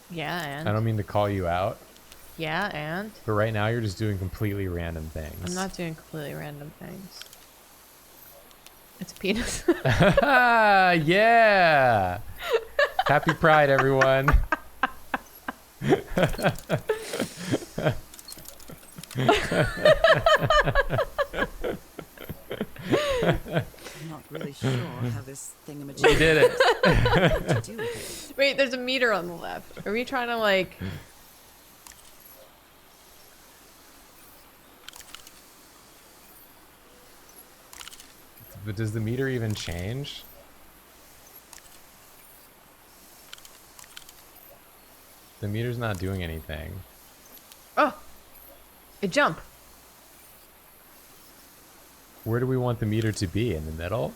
Yeah, and? I don't mean to call you out, Yeah, and? but right now you're just doing completely random things. I'm not doing completely random things. It's a penis. Yeah! Happy Pride, everyone. I'm not really sure how this thingamajig We did it. what to do with it. Wait, there's a meter on the left. Are we trying to, like... But does the meter even change? The meter's not doing anything. Oh! It jump. Where do we want the meter to be? In the middle?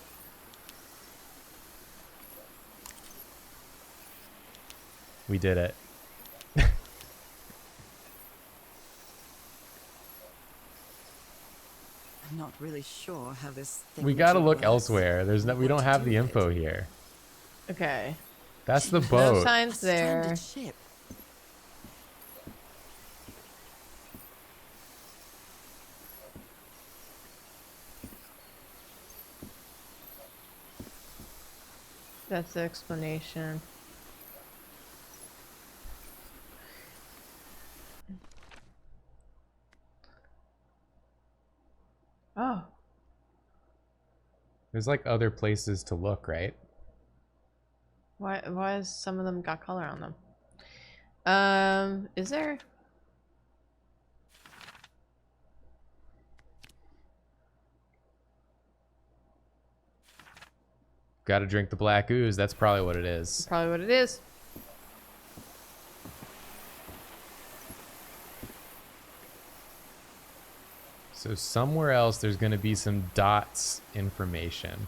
We did it. I'm not really sure how this We gotta thingamajig look works. elsewhere. There's no, we What don't to have do the with info it. here. Okay. That's the No boat. signs A there. stranded ship. That's the explanation. Oh. There's like other places to look, right? Why is some of them got color on them? Is there? Gotta drink the black ooze. That's probably what it is. Probably what it is. So somewhere else there's gonna be some dots information.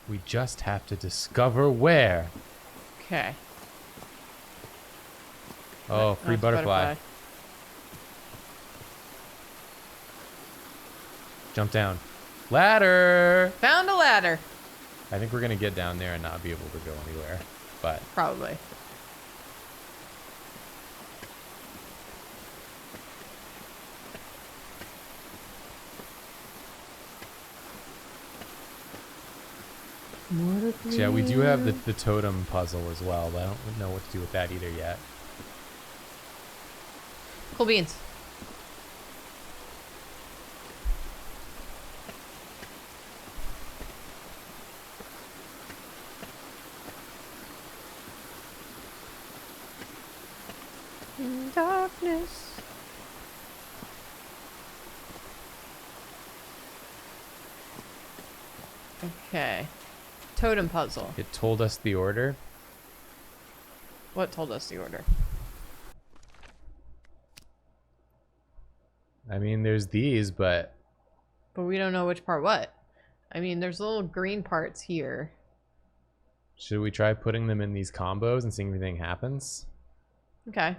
We just have to discover where. Okay. Oh, free That's butterfly. Jump down. Ladder! Found a ladder. I think we're gonna get down there and not be able to go anywhere. But Probably. so yeah, we do have the totem puzzle as well, but I don't know what to do with that either yet. Cool beans. In darkness. Okay. Totem puzzle. It told us the order. What told us the order? I mean, there's these, but But we don't know which part what. I mean, there's little green parts here. should we try putting them in these combos and seeing if anything happens? Okay.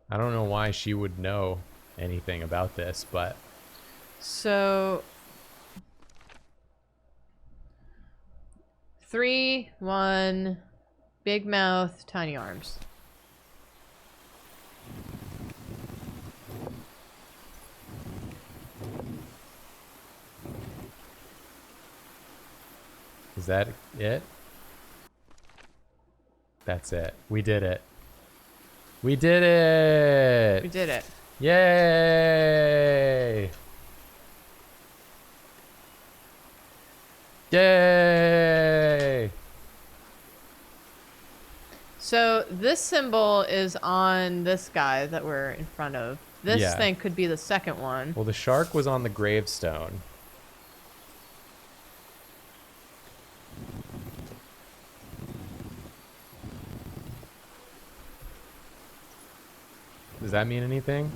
I don't know why she would know anything about this, but So 3, 1, big mouth, tiny arms. is that it? That's it. We did it. We did it! We did it. Yay! Yay! So this symbol is on this guy that we're in front of. This Yeah. thing could be the second one. Well, the shark was on the gravestone. Does that mean anything?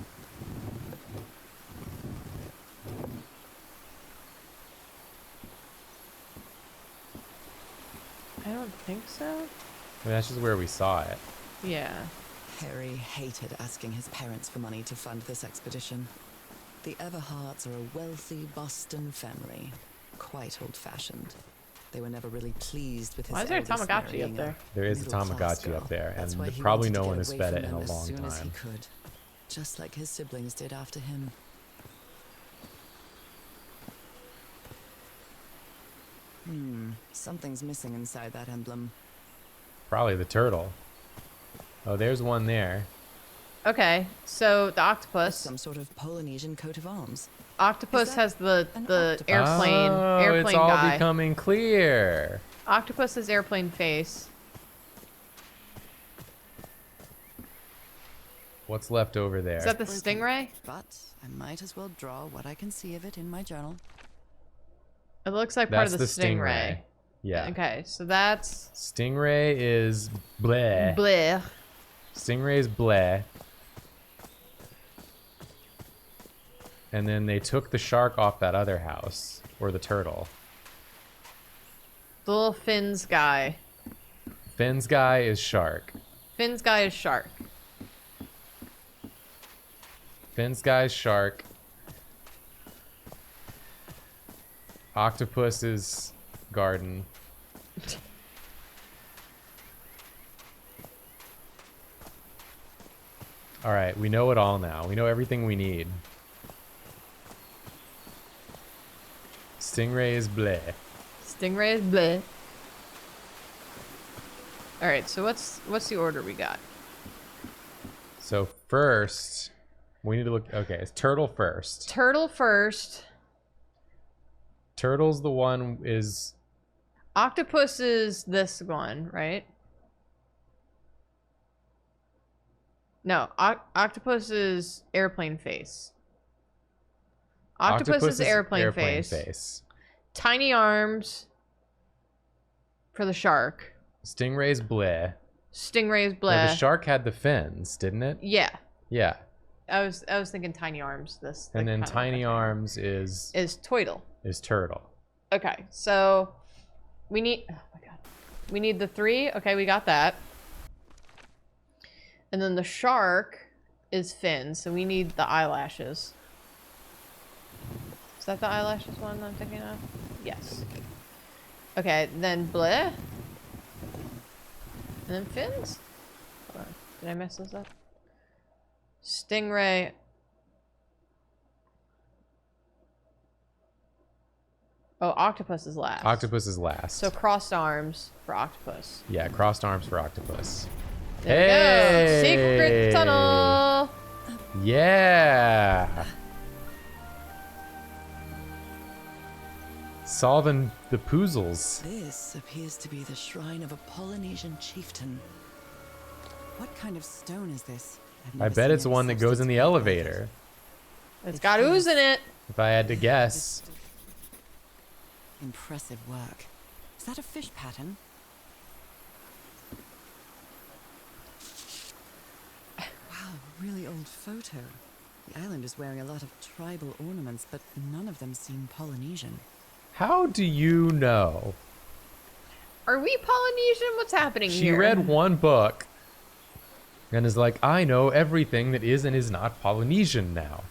I don't think so. I mean, that's just where we saw it. Yeah. Harry hated asking his parents for money to fund this expedition. The Everharts are a wealthy Boston family, quite old-fashioned. They were never really pleased with his Why is there a eldest Tamagotchi marrying up there? There is a middle-class Tamagotchi girl. up there, That's why and he probably wanted to no get one has away fed from it in a them as long soon as he time. could, just like his siblings did after him. Something's missing inside that emblem. Probably the turtle. Oh, there's one there. Okay, so the It's octopus. some sort of Polynesian coat of arms. Octopus Is has that the an octopus? airplane Oh, it's all guy. becoming clear. Octopus has airplane face. What's left over there? Is that the Broken, stingray? But I might as well draw what I can see of it in my journal. It looks like part That's of the the stingray. Yeah. Okay, so that's Stingray is bleh. bleh. Stingray is bleh. And then they took the shark off that other house. Or the turtle. The little fins guy. Finn's guy is shark. Fins guy is shark. Finn's guy is shark. Octopus is garden. Alright, we know it all now. We know everything we need. Stingray is bleh. Stingray is bleh. All right, so what's the order we got? So first, we need to look. Okay, it's turtle first. Turtle first. Turtle's the one is. Octopus is this one, right? No, octopus is airplane face. Octopus is airplane face. Tiny arms for the shark. Stingray's bleh. Stingray's No, bleh. the shark had the fins, didn't it? Yeah. Yeah. I was thinking tiny arms. And then tiny arms is Toidle. turtle. Okay, so we need. Oh my god. We need the 3. Okay, we got that. And then the shark is fins, so we need the eyelashes. Is that the eyelashes one I'm thinking of? Yes. Okay, then bleh. And then fins? Hold on. Did I mess this up? Stingray. Oh, octopus is last. Octopus is last. So crossed arms for octopus. Yeah, crossed arms for octopus. There we go. Secret tunnel. Yeah. Solving the puzzles. This appears to be the shrine of a Polynesian chieftain. What kind of stone is this? I've I never bet seen it's the any one that goes in the substance like elevator. It's got ooze in it. If I had to guess. Impressive work. Is that a fish pattern? Wow, really old photo. The island is wearing a lot of tribal ornaments, but none of them seem Polynesian. How do you know? Are we Polynesian? What's happening She here? read one book and is like, I know everything that is and is not Polynesian now.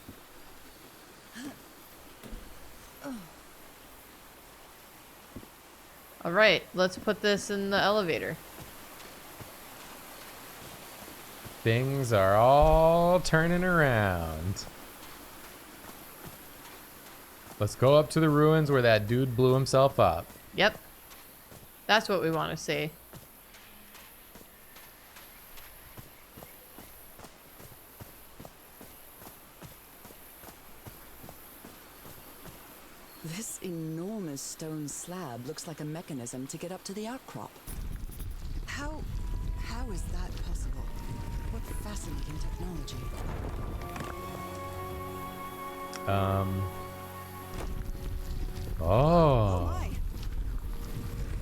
All right, let's put this in the elevator. Things are all turning around. Let's go up to the ruins where that dude blew himself up. Yep. That's what we want to see. This enormous stone slab looks like a mechanism to get up to the outcrop. How is that possible? What fascinating technology. Oh. Why?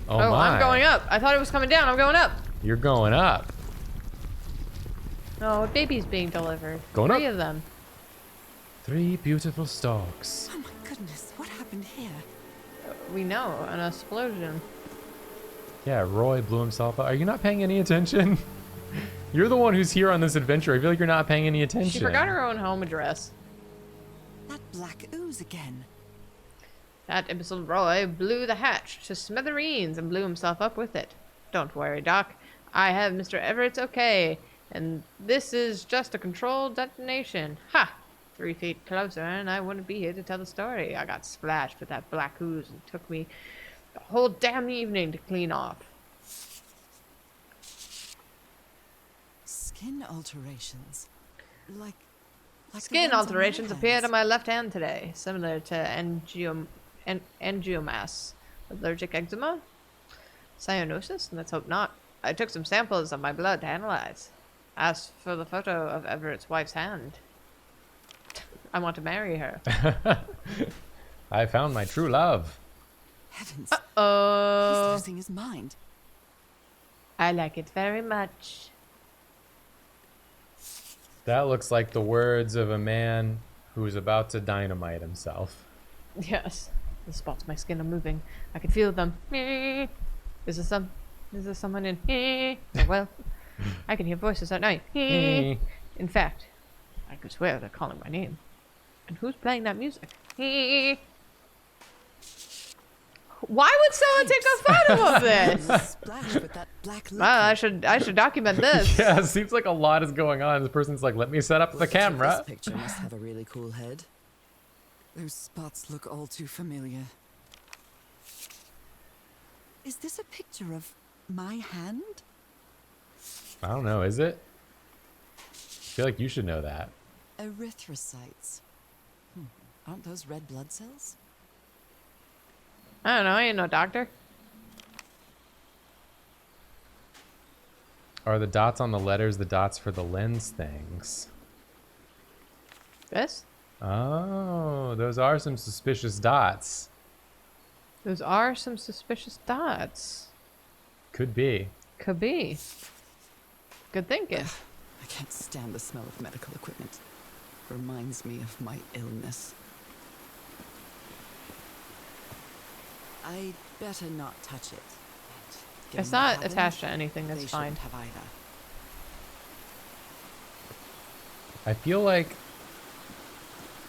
Oh, Oh, my. I'm going up. I thought it was coming down. I'm going up. You're going up. Oh, a baby's being delivered. Going 3 up. of them. 3 beautiful stalks. Oh my goodness, what happened here? We know, an explosion. Yeah, Roy blew himself up. Are you not paying any attention? You're the one who's here on this adventure. I feel like you're not paying any attention. She forgot her own home address. That black ooze again. That imbecile Roy blew the hatch to smithereens and blew himself up with it. Don't worry, Doc. I have Mr. Everett's okay, and this is just a controlled detonation. Ha! 3 feet closer, and I wouldn't be here to tell the story. I got splashed with that black ooze, and it took me the whole damn evening to clean off. Skin alterations. Like the Skin ones on my alterations appeared on hands. my left hand today, similar to angiomas. Allergic eczema? Cyanosis? Let's hope not. I took some samples of my blood to analyze. As for the photo of Everett's wife's hand, I want to marry her. I found my true love. Heavens. Oh, He's losing his mind. I like it very much. That looks like the words of a man who's about to dynamite himself. Yes, the spots on my skin are moving. I can feel them. Is there someone in? Oh, well, I can hear voices at night. In fact, I could swear they're calling my name. And who's playing that music? Why would someone take a photo of this? Splash with that black liquid. Well, I should document this. Yeah, it seems like a lot is going on. This person's like, let me set up the camera. This picture must have a really cool head. Those spots look all too familiar. Is this a picture of my hand? I don't know, is it? feel like you should know that. Erythrocytes. Aren't those red blood cells? I don't know. I ain't no doctor. Are the dots on the letters the dots for the lens things? This? Oh, those are some suspicious dots. Those are some suspicious dots. Could be. Could be. Good thinking. I can't stand the smell of medical equipment. Reminds me of my illness. I'd better not touch it. Given It's what not happened, attached to anything. they That's fine. shouldn't have either. I feel like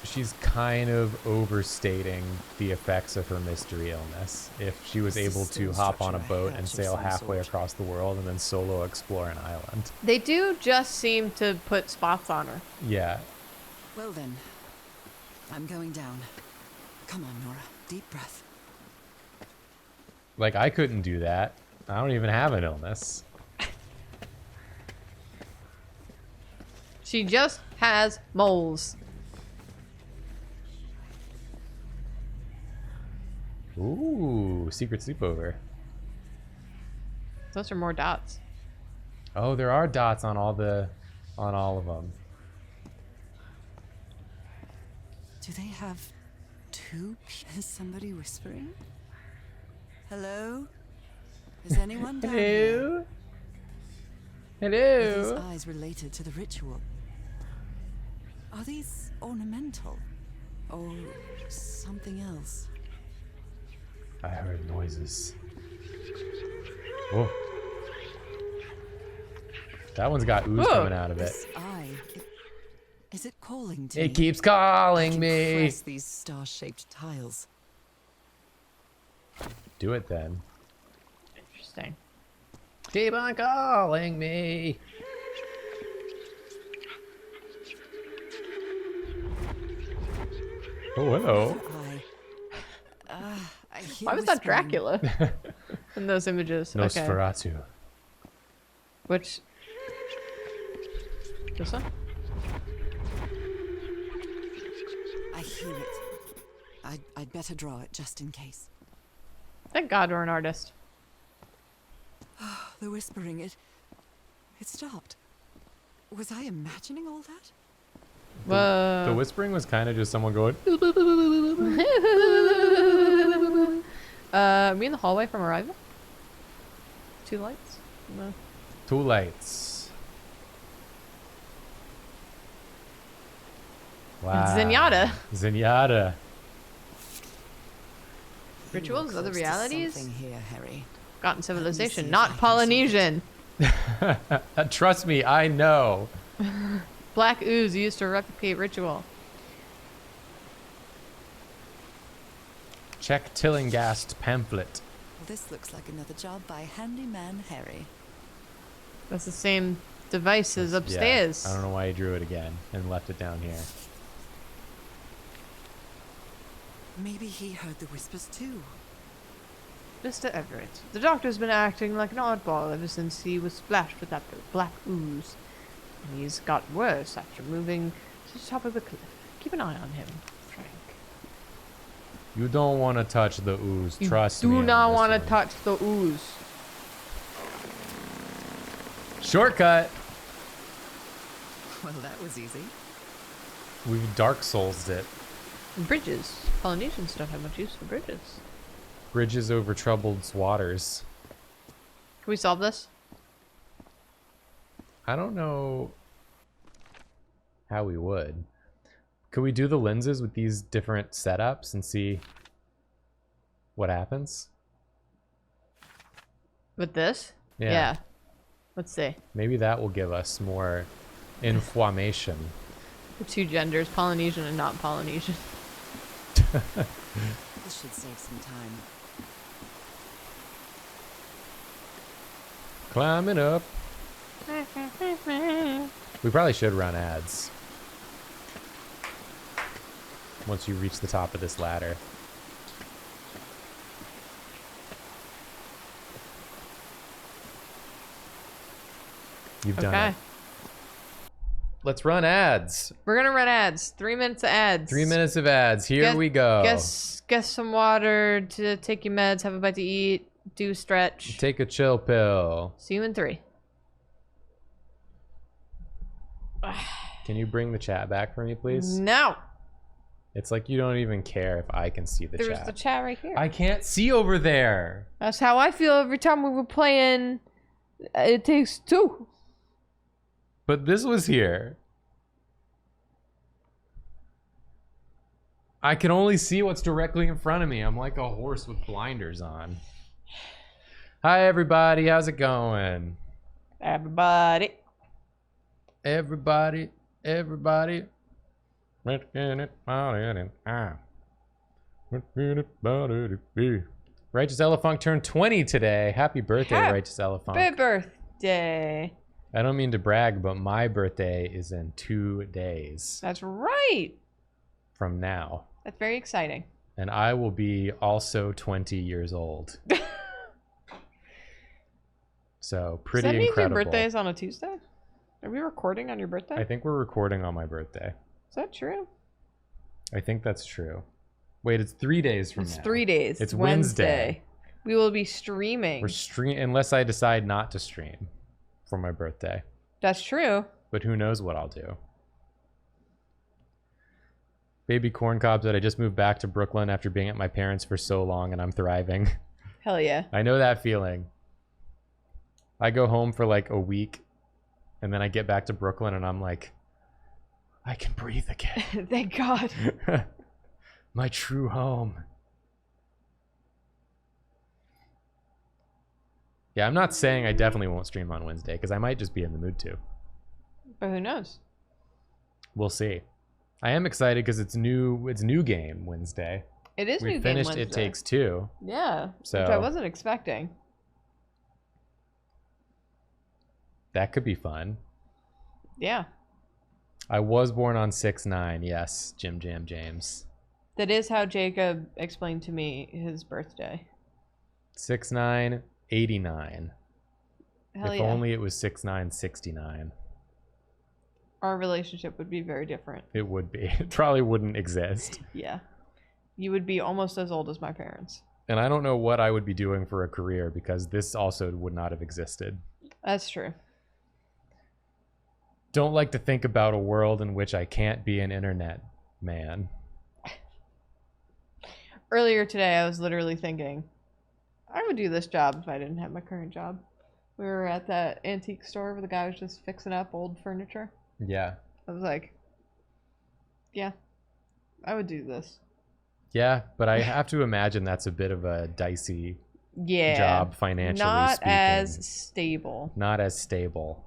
she's kind of overstating the effects of her mystery illness. If she was This is able still to hop on a structure a boat hatch and of sail some halfway sort. across the world and then solo explore an island. They do just seem to put spots on her. Yeah. Well then, I'm going down. Come on, Nora. Deep breath. Like, I couldn't do that. I don't even have an illness. She just has moles. Ooh, secret sleepover. Those are more dots. Oh, there are dots on all of them. Do they have two? Is somebody whispering? Hello? Is anyone down here? Are these eyes related to the ritual? Are these ornamental? Or something else? I heard noises. Whoa. That one's got ooze Whoa. coming out of it. This eye, is it calling to It me? keeps I calling can me. press these star-shaped tiles. Do it then. Interesting. Keep on calling me. Oh, hello. I hear Why was that whispering. Dracula in those images? Okay. Nosferatu. Which? This one? I hear it. I'd better draw it just in case. Thank God we're an artist. The whispering, it stopped. Was I imagining all that? Whoa. The whispering was kind of just someone going. Are we in the hallway from Arrival? Two lights? No. Two lights. Wow. Zenyatta. Zenyatta. Rituals, You're other close to realities? something here, Harry. Forgotten see civilization, if I not can Polynesian. Trust me, I know. Black ooze used to replicate ritual. Check Tillinghast pamphlet. Well, this looks like another job by handyman Harry. That's the same device as Yeah, upstairs. I don't know why he drew it again and left it down here. Maybe he heard the whispers too. Mr. Everett, the doctor's been acting like an oddball ever since he was splashed with that black ooze. And he's got worse after moving to the top of the cliff. Keep an eye on him, Frank. You don't want to touch the ooze. You Trust me. do on not this want to one. touch the ooze. Shortcut. Well, that was easy. We've Dark Souls it. Bridges. Polynesians don't have much use for bridges. Bridges over troubled waters. Can we solve this? I don't know how we would. Could we do the lenses with these different setups and see what happens? With this? Yeah. Let's see. Maybe that will give us more information. The two genders, Polynesian and not Polynesian. This should save some time. Climbing up. We probably should run ads. Once you reach the top of this ladder. You've done Okay. it. let's run ads. We're gonna run ads. 3 minutes of ads. 3 minutes of ads. Here we go. Get some water to take your meds. Have a bite to eat. Do stretch. Take a chill pill. See you in 3. Can you bring the chat back for me, please? No. It's like you don't even care if I can see the There's chat. the chat right here. I can't see over there. That's how I feel every time we were playing. It Takes Two. But this was here. I can only see what's directly in front of me. I'm like a horse with blinders on. Hi, everybody. How's it going? Everybody. Everybody. Righteous Elefunk turned 20 today. Happy birthday, Righteous Elefunk. Happy birthday. I don't mean to brag, but my birthday is in 2 days That's right. from now. That's very exciting. And I will be also 20 years old. So pretty Does that mean incredible. your birthday is on a Tuesday? Are we recording on your birthday? I think we're recording on my birthday. Is that true? I think that's true. Wait, it's 3 days from It's now. 3 days. It's Wednesday. We will be streaming. We're unless I decide not to stream for my birthday. That's true. But who knows what I'll do. Baby Corn Cob said, I just moved back to Brooklyn after being at my parents' for so long and I'm thriving. Hell yeah. I know that feeling. I go home for like a week and then I get back to Brooklyn and I'm like, I can breathe again. Thank God. My true home. Yeah, I'm not saying I definitely won't stream on Wednesday because I might just be in the mood to. But who knows? We'll see. I am excited because it's new game Wednesday. It is We new game finished Wednesday. It Takes Two. Yeah, So which I wasn't expecting. that could be fun. Yeah, I was born on 6/9. Yes, Jim Jam James. that is how Jacob explained to me his birthday. 6/9, 89. Hell If yeah. only it was 6/9, 69. Our relationship would be very different. It would be. It probably wouldn't exist. Yeah. You would be almost as old as my parents. And I don't know what I would be doing for a career because this also would not have existed. That's true. Don't like to think about a world in which I can't be an internet man. Earlier today, I was literally thinking, I would do this job if I didn't have my current job. We were at that antique store where the guy was just fixing up old furniture. Yeah. I was like, yeah, I would do this. Yeah, but I have to imagine that's a bit of a dicey Yeah. job financially Not speaking. as stable. Not as stable.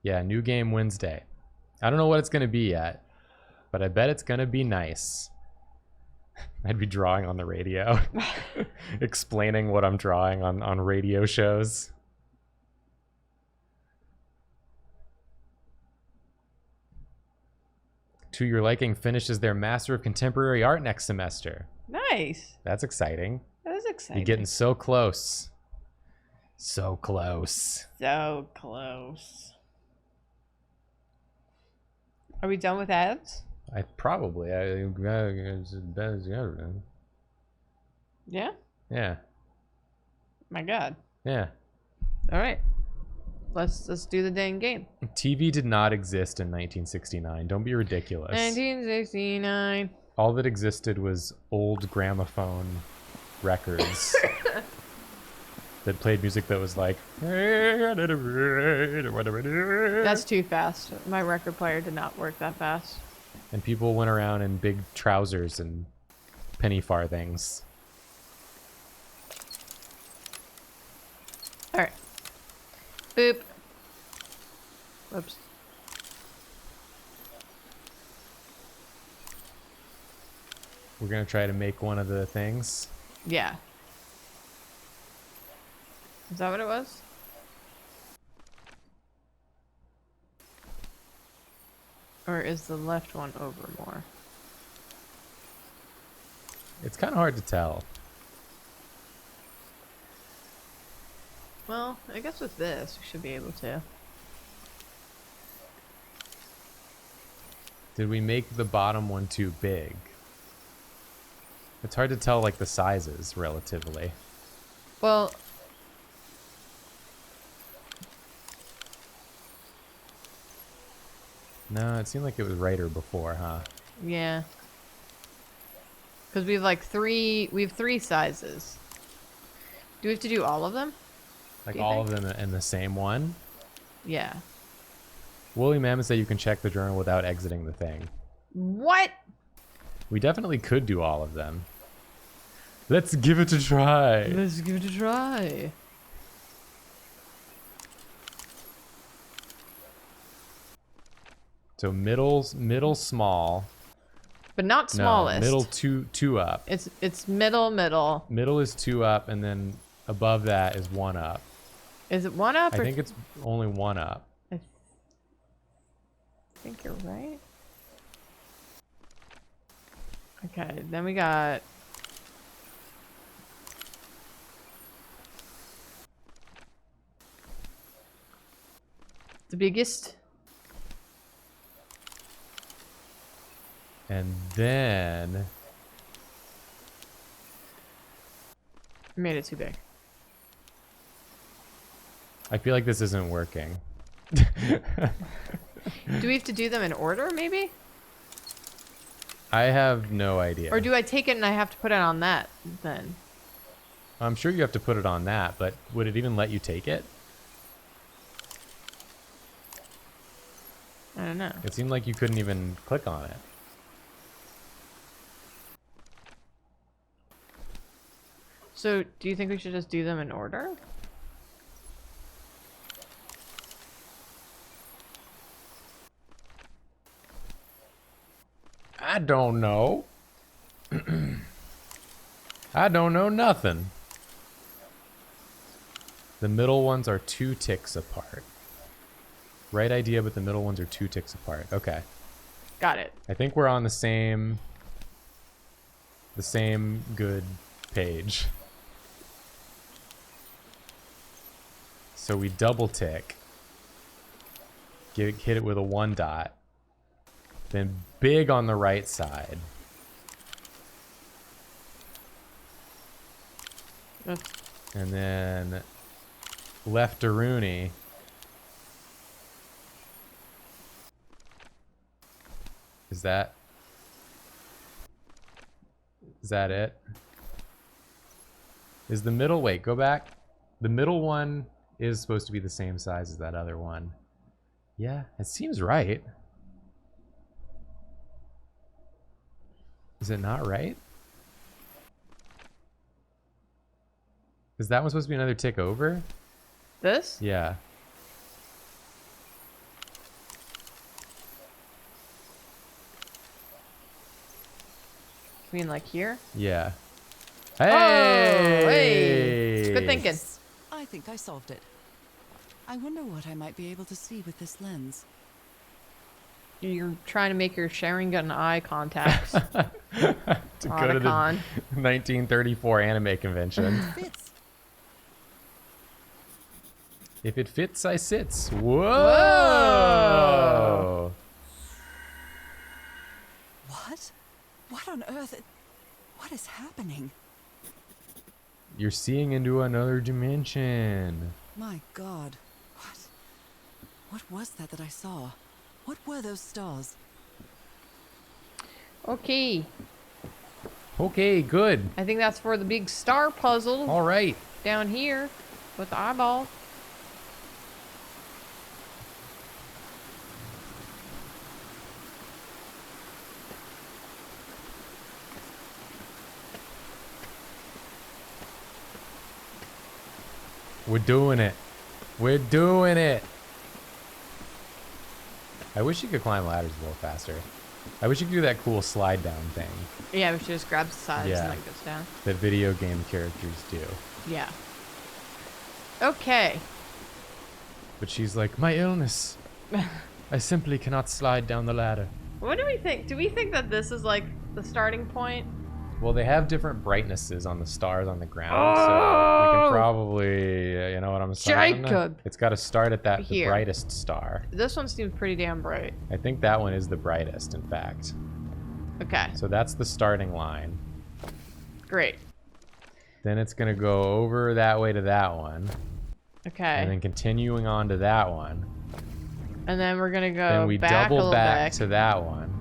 Yeah, new game Wednesday. I don't know what it's going to be yet, but I bet it's going to be nice. I'd be drawing on the radio, explaining what I'm drawing on radio shows. To Your Liking finishes their Master of Contemporary Art next semester. Nice. That's exciting. That is exciting. You're getting so close. So close. so close. Are we done with ads? I probably. It's as bad as ever. Yeah? Yeah. My God. Yeah. All right. Let's do the dang game. TV did not exist in 1969. Don't be ridiculous. 1969. All that existed was old gramophone records that played music that was like. That's too fast. My record player did not work that fast. And people went around in big trousers and penny farthings. All right. Boop. Whoops. We're gonna try to make one of the things. Yeah. Is that what it was? Or is the left one over more? It's kind of hard to tell. Well, I guess with this, we should be able to. Did we make the bottom one too big? It's hard to tell, like, the sizes, relatively. Well... No, it seemed like it was righter before, huh? Yeah. Because we have like three sizes. Do we have to do all of them? Like Do you all think? of them in the same one? Yeah. Woolly Mammoth said you can check the journal without exiting the thing. What? We definitely could do all of them. Let's give it a try. Let's give it a try. So middle small. But not smallest. No, middle two up. It's middle. Middle is 2 up, and then above that is 1 up. Is it 1 up? I or think it's only 1 up. I think you're right. Okay, then we got... the biggest. And then I made it too big. I feel like this isn't working. Do we have to do them in order, maybe? I have no idea. Or do I take it and I have to put it on that, then? I'm sure you have to put it on that, but would it even let you take it? I don't know. It seemed like you couldn't even click on it. So, do you think we should just do them in order? I don't know. I don't know nothing. The middle ones are 2 ticks apart. Right idea, but the middle ones are 2 ticks apart. Okay. Got it. I think we're on the same good page. So we double tick. Hit it with a 1 dot. Then big on the right side. Ugh. And then left to Rooney. Is that it? Is the middle, wait, go back. The middle one is supposed to be the same size as that other one. Yeah, it seems right. Is it not right? Is that one supposed to be another tick over? This? Yeah. You mean like here? Yeah. Oh, hey! Good thinking. I think I solved it. I wonder what I might be able to see with this lens. You're trying to make your Sharingan eye contacts. To go to the Otacon. 1934 anime convention. Fits. If it fits, I sits. Whoa! Whoa! What? What on earth? What is happening? You're seeing into another dimension. My God. What was that I saw? What were those stars? Okay. Okay, good. I think that's for the big star puzzle All right. down here with the eyeball. We're doing it. We're doing it. I wish you could climb ladders a little faster. I wish you could do that cool slide down thing Yeah, we should just grab the sides Yeah. and like goes down. that video game characters do. Yeah. Okay. But she's like, my illness. I simply cannot slide down the ladder. What do we think? Do we think that this is like the starting point? Well, they have different brightnesses on the stars on the ground, so we can probably, you know what I'm saying? Jacob! It's got to start at the Here. brightest star. This one seems pretty damn bright. I think that one is the brightest, in fact. Okay, So that's the starting line. great. Then it's going to go over that way to that one. Okay. And then continuing on to that one. And then we're gonna go Then we back a double little back bit. to that one.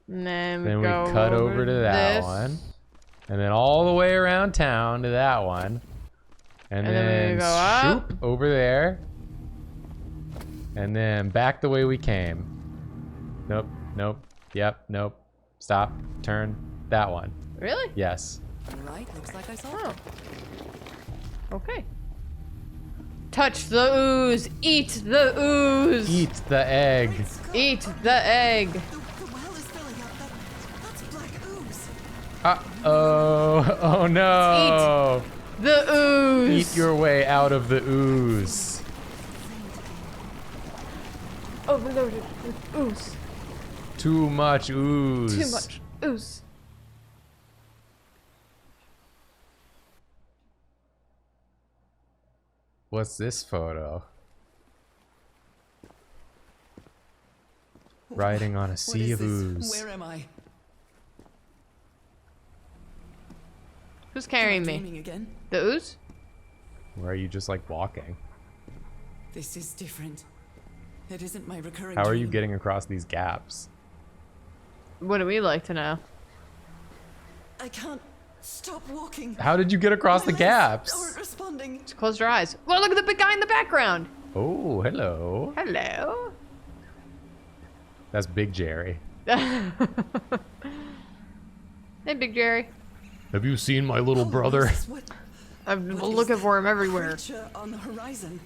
And then we Then we go cut over to that this. one. And then all the way around town to that one. And And then then we go up. shoop over there. And then back the way we came. Nope, nope, yep, nope. Stop, turn, that one. Really? Yes. Right, looks like I saw. Oh. Okay. Touch the ooze. Eat the ooze. Eat the egg. Eat the egg. The well is filling up. That's black ooze. Uh-oh. Oh no. The ooze. Eat your way out of the ooze. Overloaded with ooze. Too much ooze. Too much ooze. What's this photo? Riding on a What sea is of this? ooze. Where am I? Who's Am I carrying me? dreaming again? The ooze? Where are you just like walking? This is different. It isn't my recurring How are you dream. getting across these gaps? What do we like to know? I can't stop walking. How did you get across My the legs gaps? aren't responding. Just close your eyes. Well, look at the big guy in the background. Oh, hello. Hello. That's Big Jerry. Hey, Big Jerry. Have you seen my little Oh, brother? Moses, what I'm is looking that for him everywhere. creature on the horizon?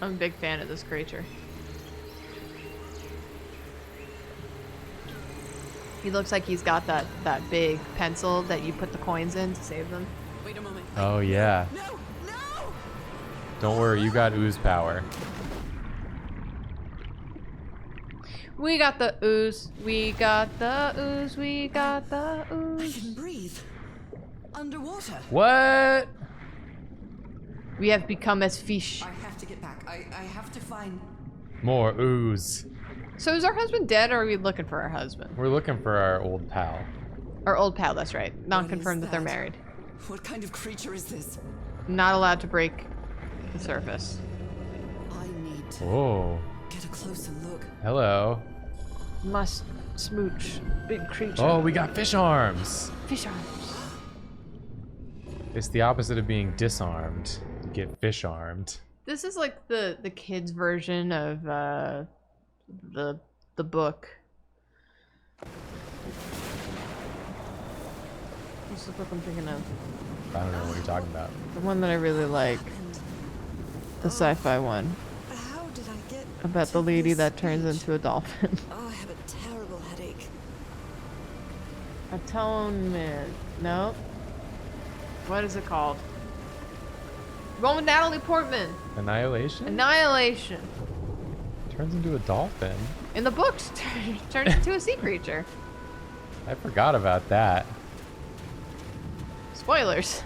I'm a big fan of this creature. He looks like he's got that big pencil that you put the coins in to save them. Wait a moment. Oh, yeah. No, no! Don't worry, you got ooze power. We got the ooze. We got the ooze. We got the I ooze. can breathe. Underwater. What? We have become as fish. I have to get back. I have to find... More ooze. So is our husband dead, or are we looking for our husband? We're looking for our old pal. Our old pal, that's right. Not What confirmed is that they're that? married. What kind of creature is this? Not allowed to break the surface. I need to Oh, get a closer look. hello. Must smooch. Big creature. Oh, we got fish arms. Fish arms. It's the opposite of being disarmed. You get fish armed. This is like the kids' version of the book. What's the book I'm thinking of? I don't know what you're talking about. The one that I really like. The sci-fi one. How did I get About to the lady this that turns beach? into a dolphin. Oh, I have a terrible headache. Atonement. No. What is it called? One with Natalie Portman. Annihilation? Annihilation. Turns into a dolphin. In the books, turns into a sea creature. I forgot about that. Spoilers.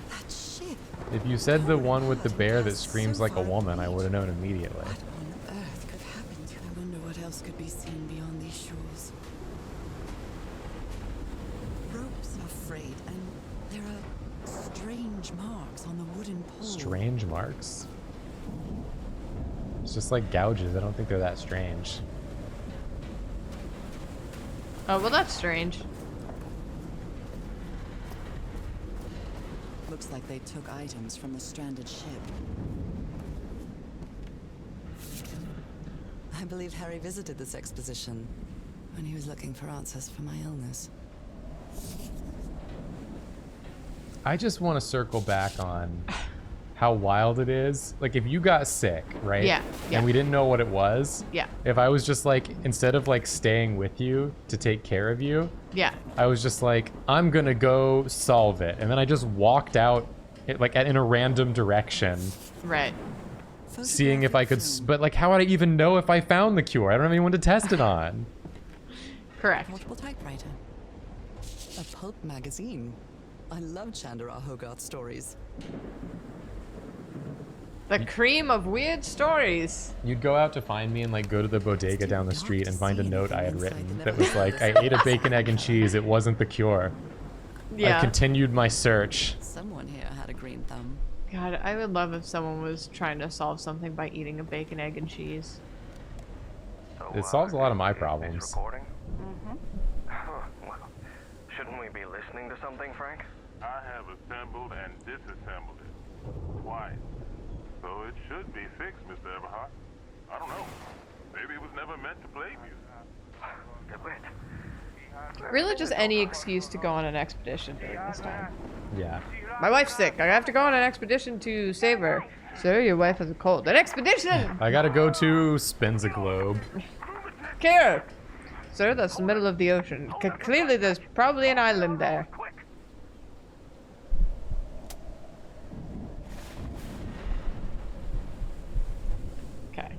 That ship. If you said the one with the bear that screams like a woman, I would have known immediately. What on earth could happen to? I wonder what else could be seen beyond these shores. Ropes are frayed, and there are strange marks on the wooden pole. Strange marks? It's just like gouges. I don't think they're that strange. Oh, well, that's strange. Looks like they took items from the stranded ship. I believe Harry visited this exposition when he was looking for answers for my illness. I just want to circle back on how wild it is. Like, if you got sick, right? Yeah, yeah. And we didn't know what it was. Yeah. If I was just like, instead of like staying with you to take care of you, Yeah. I was just like, I'm gonna go solve it. And then I just walked out in a random direction, Right. seeing if I could, but like, how would I even know if I found the cure? I don't have anyone to test it on. Correct. Portable typewriter. A pulp magazine. I love Chandra Hogarth stories. The cream of weird stories. You'd go out to find me and like go to the bodega down the street and find a note I had written inside the that was like, I ate a bacon, egg, and cheese. It wasn't the cure. Yeah. I continued my search. Someone here had a green thumb. God, I would love if someone was trying to solve something by eating a bacon, egg, and cheese. So, It solves a lot of my is this problems. recording? Well, shouldn't we be listening to something, Frank? I have assembled and disassembled it twice. So it should be fixed, Mr. Everhart. I don't know. Maybe it was never meant to play music. Really, just any excuse to go on an expedition during this time. Yeah. My wife's sick. I have to go on an expedition to save her. Sir, your wife has a cold. An expedition! I gotta go to spins a globe. Care! Sir, that's the middle of the ocean. Clearly, there's probably an island there. Okay.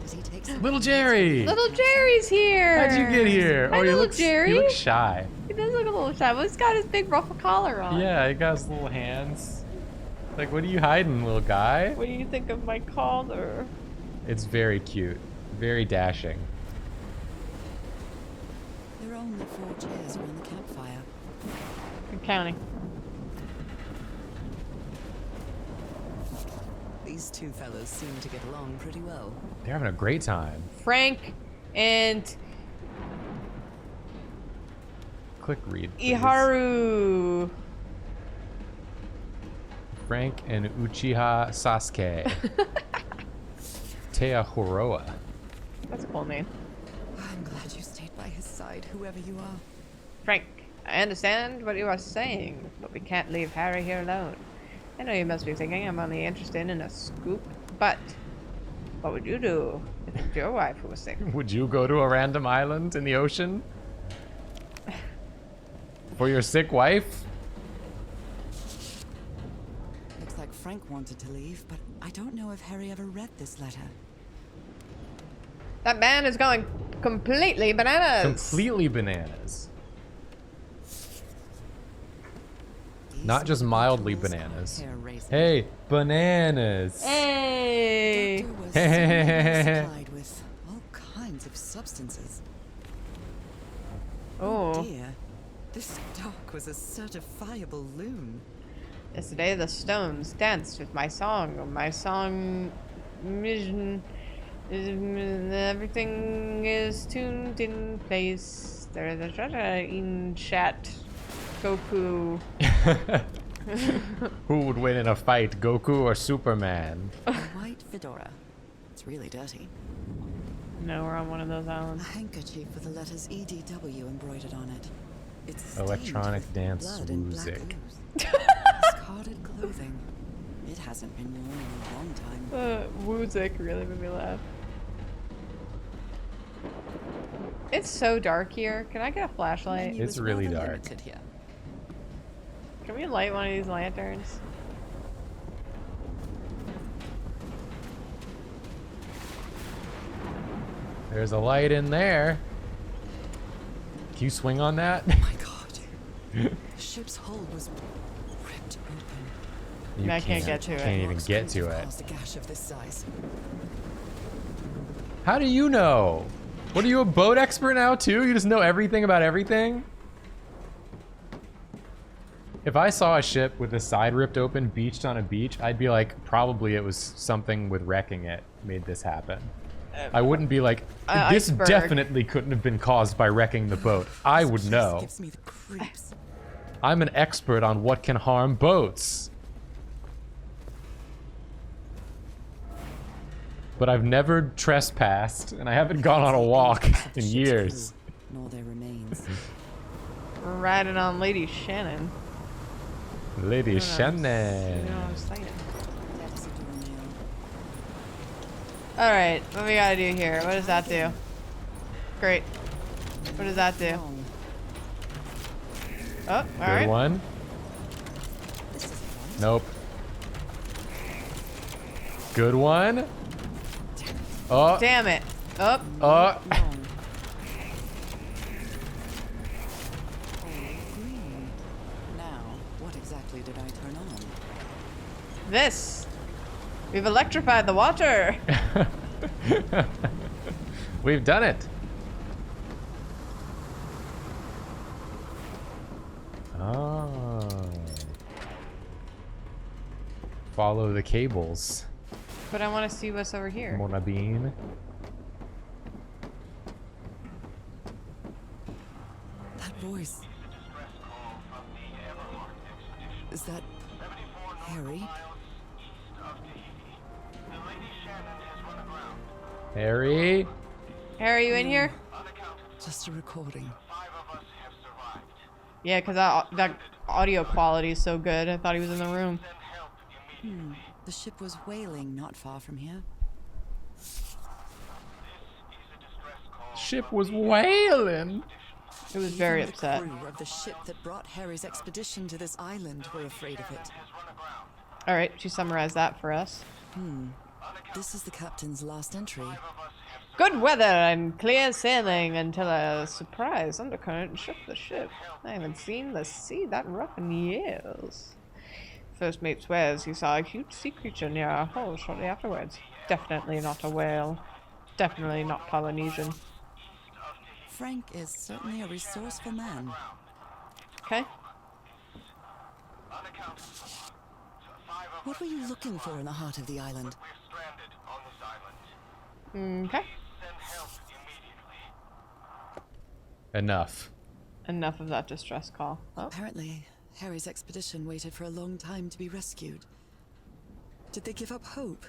Did he take some? Little Jerry! Little Jerry's here! How'd you get here? Hi, you little look, Jerry. You look shy. He does look a little shy, but he's got his big ruffle collar on. Yeah, he got his little hands. Like, what are you hiding, little guy? What do you think of my collar? It's very cute. Very dashing. There are only 4 chairs around the campfire. I'm counting. These two fellas seem to get along pretty well. They're having a great time. Frank and Click read. please. Iharu. Frank and Uchiha Sasuke. Tea Horoa. That's a cool name. I'm glad you stayed by his side, whoever you are. Frank, I understand what you are saying, but we can't leave Harry here alone. I know you must be thinking I'm only interested in a scoop, but what would you do if it's your wife who was sick? Would you go to a random island in the ocean? For your sick wife? Looks like Frank wanted to leave, but I don't know if Harry ever read this letter. That man is going completely bananas. Completely bananas. These Not just are the mildly tools bananas. hair raising. Hey, bananas. Hey. Doctor was so supplied with all kinds of substances. Oh, Dear, this doc was a certifiable loon. yesterday the stones danced with my song. My song, mission, everything is tuned in place. There is a treasure in chat. Goku. Who would win in a fight, Goku or Superman? A white fedora. It's really dirty. No, we're on one of those A islands. handkerchief with the letters EDW embroidered on it. It's stained Electronic with dance blood and black music. ooze. Discarded clothing. It hasn't been worn in a long time. Woozik really made me laugh. It's so dark here. Can I get a flashlight? Menu It's is really rather dark. limited here. Can we light one of these lanterns? There's a light in there. Can you swing on that? Oh my god. The ship's hull was ripped open. You I can't get to it. Can't even Rocks get couldn't to have it. caused a gash of this size. How do you know? What, are you a boat expert now too? You just know everything about everything? If I saw a ship with the side ripped open, beached on a beach, I'd be like, probably it was something with wrecking it made this happen. I wouldn't be like, this iceberg. definitely couldn't have been caused by wrecking the boat. I would This know. gives me the creeps. I'm an expert on what can harm boats. But I've never trespassed, and I haven't gone on a walk in Ship's years. crew, nor their remains. We're riding on Lady Shannon. Lady You know Shannon. what I'm saying? That is a doornail. Alright, what we gotta do here? What does that do? Great. What does that do? Wrong. Oh, Good alright. one. This is fun. Nope. Good one. Oh. Damn it. Up. Oh. Green. Now, what exactly did I turn on? This. We've electrified the water. We've done it. Oh. Follow the cables. But I want to see what's over here. Mona Bean. That voice. Is that Harry? Harry? Harry, you in here? Just a recording. Yeah, because that audio quality is so good. I thought he was in the room. The ship was whaling not far from here. Ship was whaling. It was very Even upset. The crew of the ship that brought Harry's expedition to this island were afraid of it. All right, she summarized that for us. This is the captain's last entry. Good weather and clear sailing until a surprise undercurrent shook the ship. I haven't seen the sea that rough in years. First mate swears he saw a huge sea creature near our hull shortly afterwards. Definitely not a whale. Definitely not Polynesian. Frank is certainly a resourceful man. Okay. What were you looking for in the heart of the island? Okay. Enough. Enough of that distress call. Oh. Apparently, Harry's expedition waited for a long time to be rescued. Did they give up hope?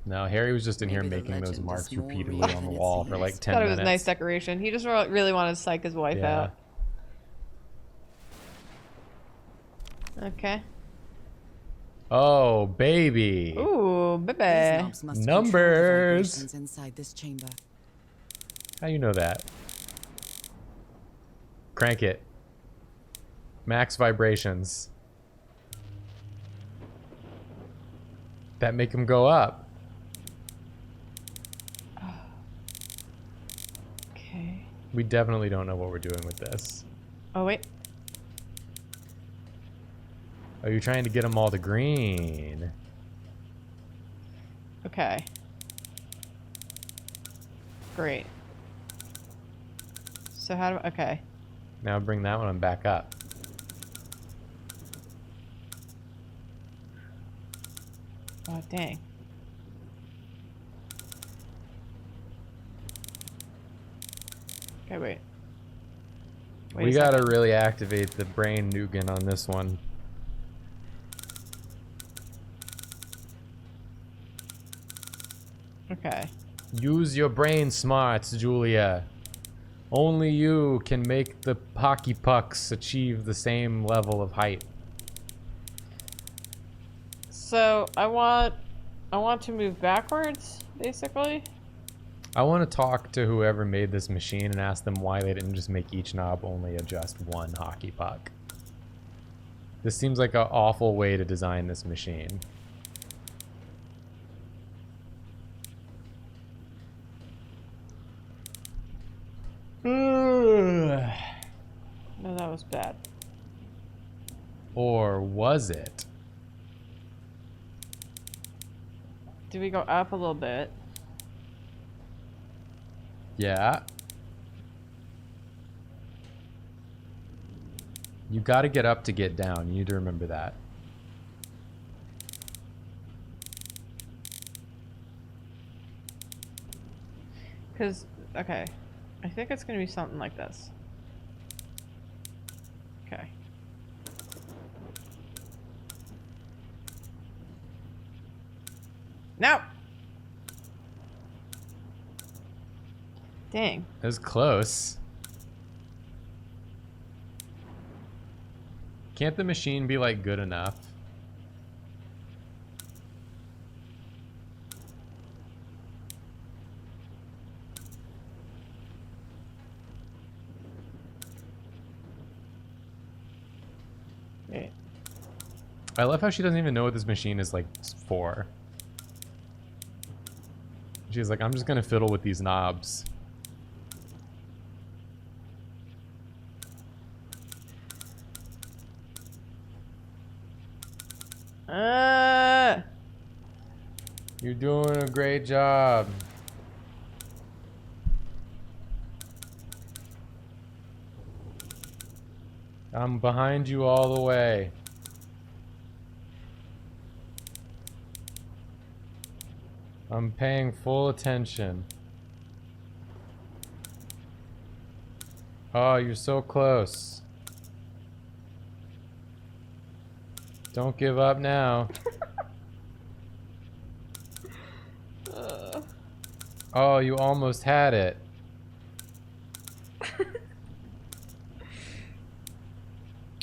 No, Harry was just in here Maybe the making those legend marks is more repeatedly real on the than it wall for like seems. 10 Thought it was minutes. a nice decoration. He just really wanted to psych his wife Yeah. out. Okay. Oh, baby. Ooh, These baby. knobs must control the Numbers. vibrations inside this chamber. How you know that? Crank it. Max vibrations. That make him go up. Okay. We definitely don't know what we're doing with this. Oh, wait. Are you trying to get them all to green? Okay. Great. So how do I... Okay. Now bring that one back up. Oh, dang. Okay, wait. Wait We a gotta second. really activate the brain Nugan on this one. Okay. Use your brain smarts, Julia. Only you can make the hockey pucks achieve the same level of height. So I want to move backwards, basically. I want to talk to whoever made this machine and ask them why they didn't just make each knob only adjust one hockey puck. This seems like an awful way to design this machine. No, that was bad. Or was it? Do we go up a little bit? Yeah. You gotta get up to get down. You need to remember that. Because, okay. I think it's going to be something like this. Okay. No! Dang. It was close. Can't the machine be like good enough? Wait. I love how she doesn't even know what this machine is like for. She's like, I'm just gonna fiddle with these knobs. You're doing a great job. I'm behind you all the way. I'm paying full attention. Oh, you're so close. Don't give up now. Oh, you almost had it.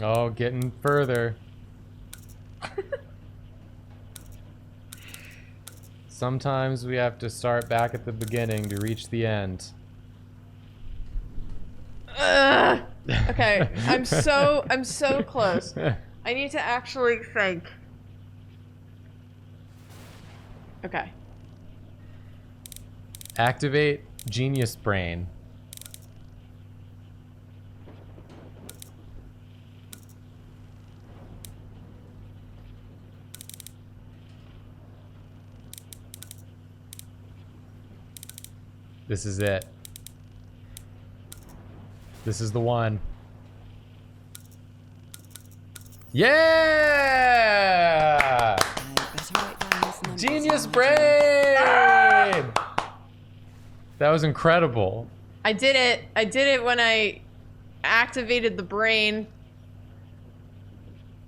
Oh, getting further. Sometimes we have to start back at the beginning to reach the end. Okay, I'm so close. I need to actually think. Okay. Activate Genius Brain. This is it. This is the one. Yeah! I better write down these numbers Genius on my Brain! journal. That was incredible. I did it. I did it when I activated the brain.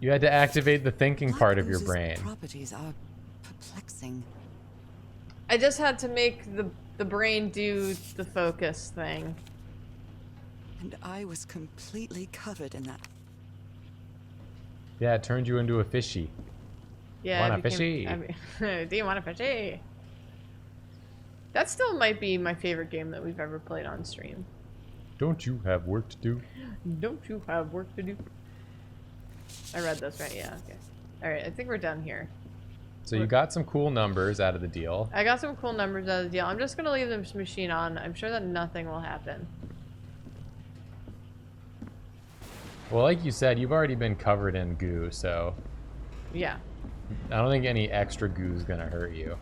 You had to activate the thinking part of your Black brain. Ooze's properties are perplexing. I just had to make the brain do the focus thing. And I was completely covered in that. Yeah, it turned you into a fishy. Yeah. Want I a became- fishy? I mean, do you want a fishy? That still might be my favorite game that we've ever played on stream. Don't you have work to do? Don't you have work to do? I read this right, yeah, okay. Alright, I think we're done here. So you got some cool numbers out of the deal. I got some cool numbers out of the deal. I'm just gonna leave this machine on. I'm sure that nothing will happen. Well, like you said, you've already been covered in goo, so Yeah. I don't think any extra goo is gonna hurt you.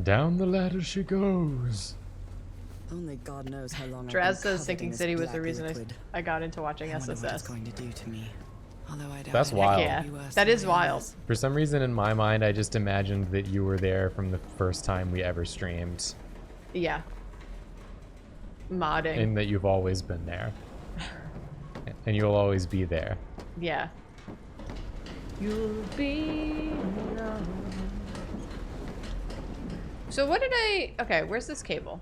Down the ladder she goes. Only God knows how long. Draz I've been says covered Sinking in this City was the black reason liquid. I got into watching I wonder what it's SSS. going to do to me. Although I doubt That's it. wild. Yeah, Be worse that than is the wild. others. For some reason in my mind, I just imagined that you were there from the first time we ever streamed, Yeah. Modding. and that you've always been there. And you'll always be there. Yeah. You'll be alone. So what did I... Okay, where's this cable?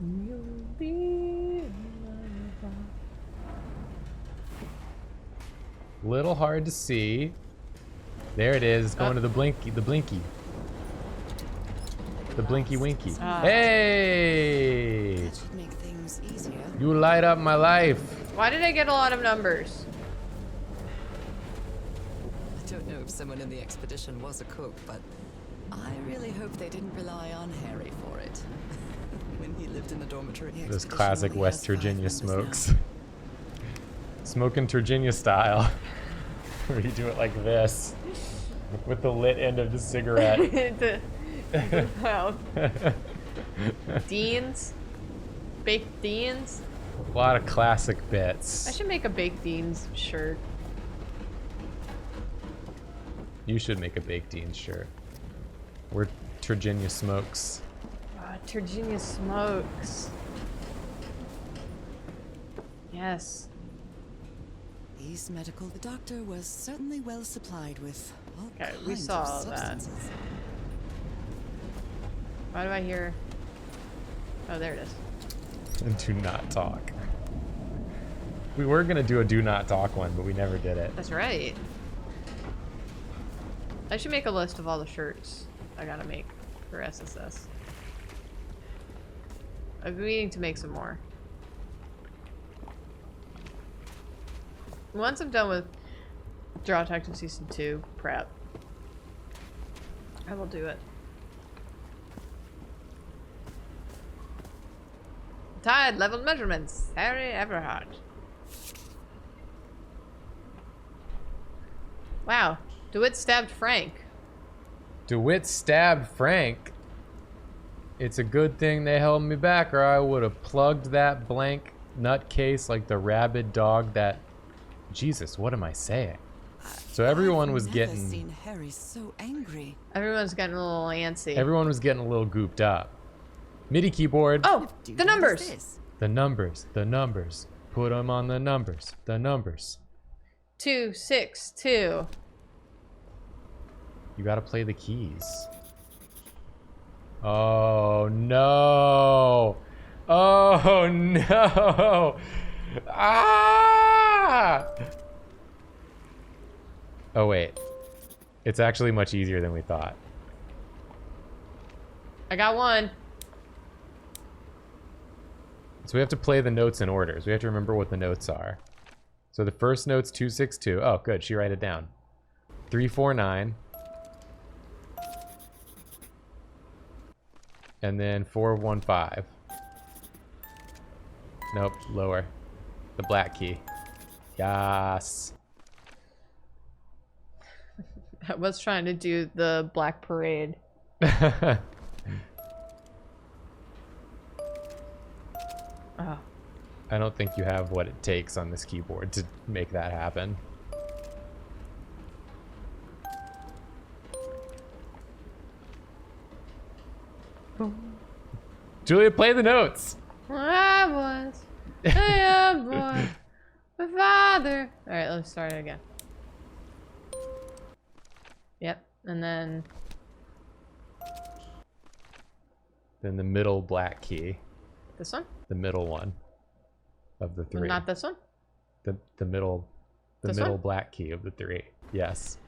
You'll be alone. Little hard to see. There it is, going to the blinky. The blinky winky. Ah. Hey! That should make things easier. You light up my life. Why did I get a lot of numbers? I don't know if someone in the expedition was a cook, but I really hope they didn't rely on Harry for it. When he lived in the dormitory. The Those expedition classic only West has 5 Virginia members smokes. now. Smoking Virginia style. Where you do it like this. With the lit end of the cigarette. Wow. Deans? Baked Deans? A lot of classic I bits. should make a Baked Deans shirt. You should make a baked beans shirt. We're Virginia smokes. Virginia smokes. Yes. These medical. The doctor was certainly well supplied with all Okay, we kinds saw of all that. substances. Why do I hear... Oh, there it is. And do not talk. We were gonna do a do not talk one, but we never did it. That's right. I should make a list of all the shirts I gotta make. for SSS. I've been meaning to make some more. Once I'm done with Draw Tactics Season 2 prep, I will do it. Tide level measurements. Harry Everhart. Wow. DeWitt stabbed Frank. DeWitt stabbed Frank. It's a good thing they held me back, or I would have plugged that blank nutcase like the rabid dog that... Jesus, what am I saying? So everyone was I've never getting... seen Harry so angry. Everyone's getting a little antsy. Everyone was getting a little gooped up. MIDI keyboard. Oh, Dude, the what is numbers. this? The numbers, the numbers. Put them on the numbers, the numbers. 2, 6, 2. You gotta play the keys. Oh no! Oh no! Ah! Oh wait. It's actually much easier than we thought. I got one. So we have to play the notes in orders. We have to remember what the notes are. So the first note's 262. Oh, good. She write it down. 349. And then 415. Nope, lower. The black key. Yes. I was trying to do the Black Parade. Oh. I don't think you have what it takes on this keyboard to make that happen. Julia, play the notes. I was a young boy, my father. All right, let's start it again. Yep, and then The middle black key. this one? The middle one of the three. Not this one? The middle This middle one? black key of the three. Yes.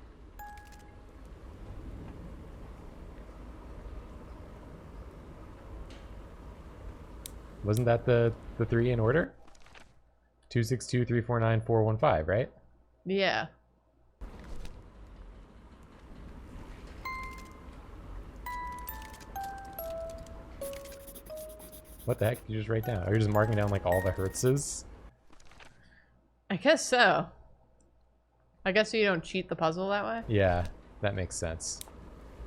Wasn't that the three in order? 262, 349, 415, right? Yeah. What the heck? You just write down. Are you just marking down like all the hertzes? I guess so. I guess you don't cheat the puzzle that way? Yeah, that makes sense.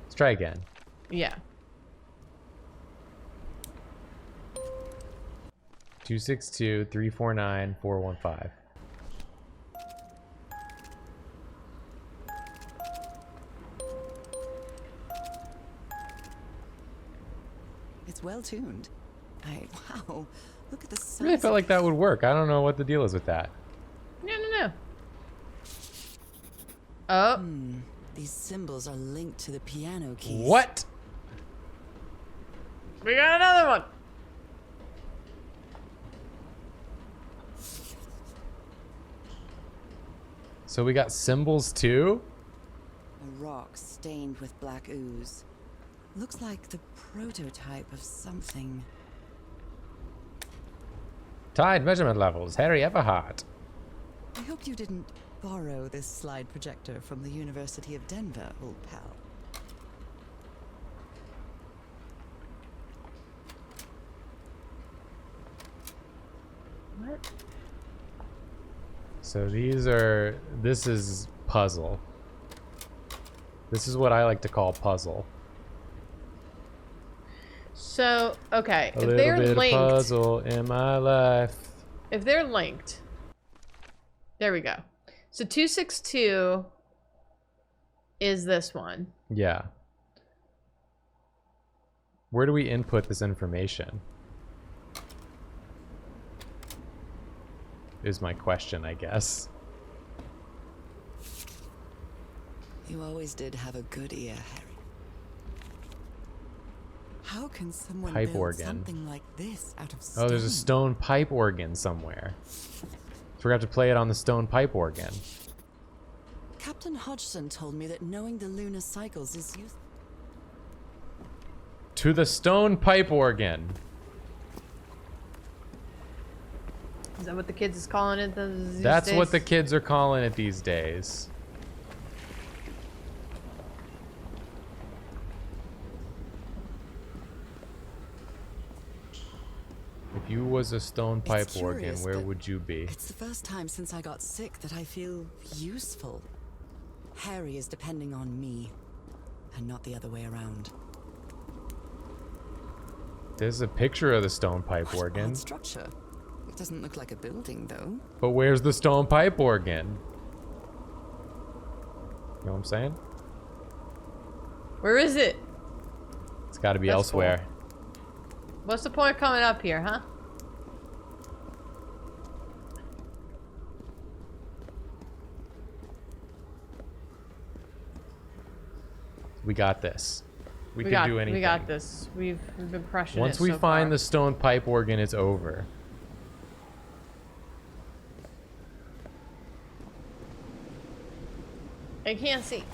Let's try again. Yeah. 262, 349, 415. It's well tuned. Wow, look at the size. I really felt of like that this. would work. I don't know what the deal is with that. No. Oh. These symbols are linked to the piano keys. What? We got another one. So we got symbols too? A rock stained with black ooze. Looks like the prototype of something. Tide measurement levels, Harry Everhart. I hope you didn't borrow this slide projector from the University of Denver, old pal. What? So this is puzzle. This is what I like to call puzzle. So, okay, A if little they're bit linked, of puzzle in my life. if they're linked, there we go. So 262 is this one. Yeah. Where do we input this information? Is my question, I guess. You always did have a good ear, Harry. How can someone Pipe build organ. something like this out of stone? Oh, there's a stone pipe organ somewhere. So we're gonna have to play it on the stone pipe organ. Captain Hodgson told me that knowing the lunar cycles is useful. To the stone pipe organ. Is that what the kids is calling it these That's days? what the kids are calling it these days. If you was a stone pipe It's organ, curious, where but would you be? It's the first time since I got sick that I feel useful. Harry is depending on me, and not the other way around. There's a picture of the stone pipe What organ. odd structure. It doesn't look like a building, though. But where's the stone pipe organ? You know what I'm saying? Where is it? It's got to be That's elsewhere. What's the point of coming up here, huh? We got this. We can got, do anything. We got this. We've been crushing Once it we so find far. the stone pipe organ, it's over. I can't see.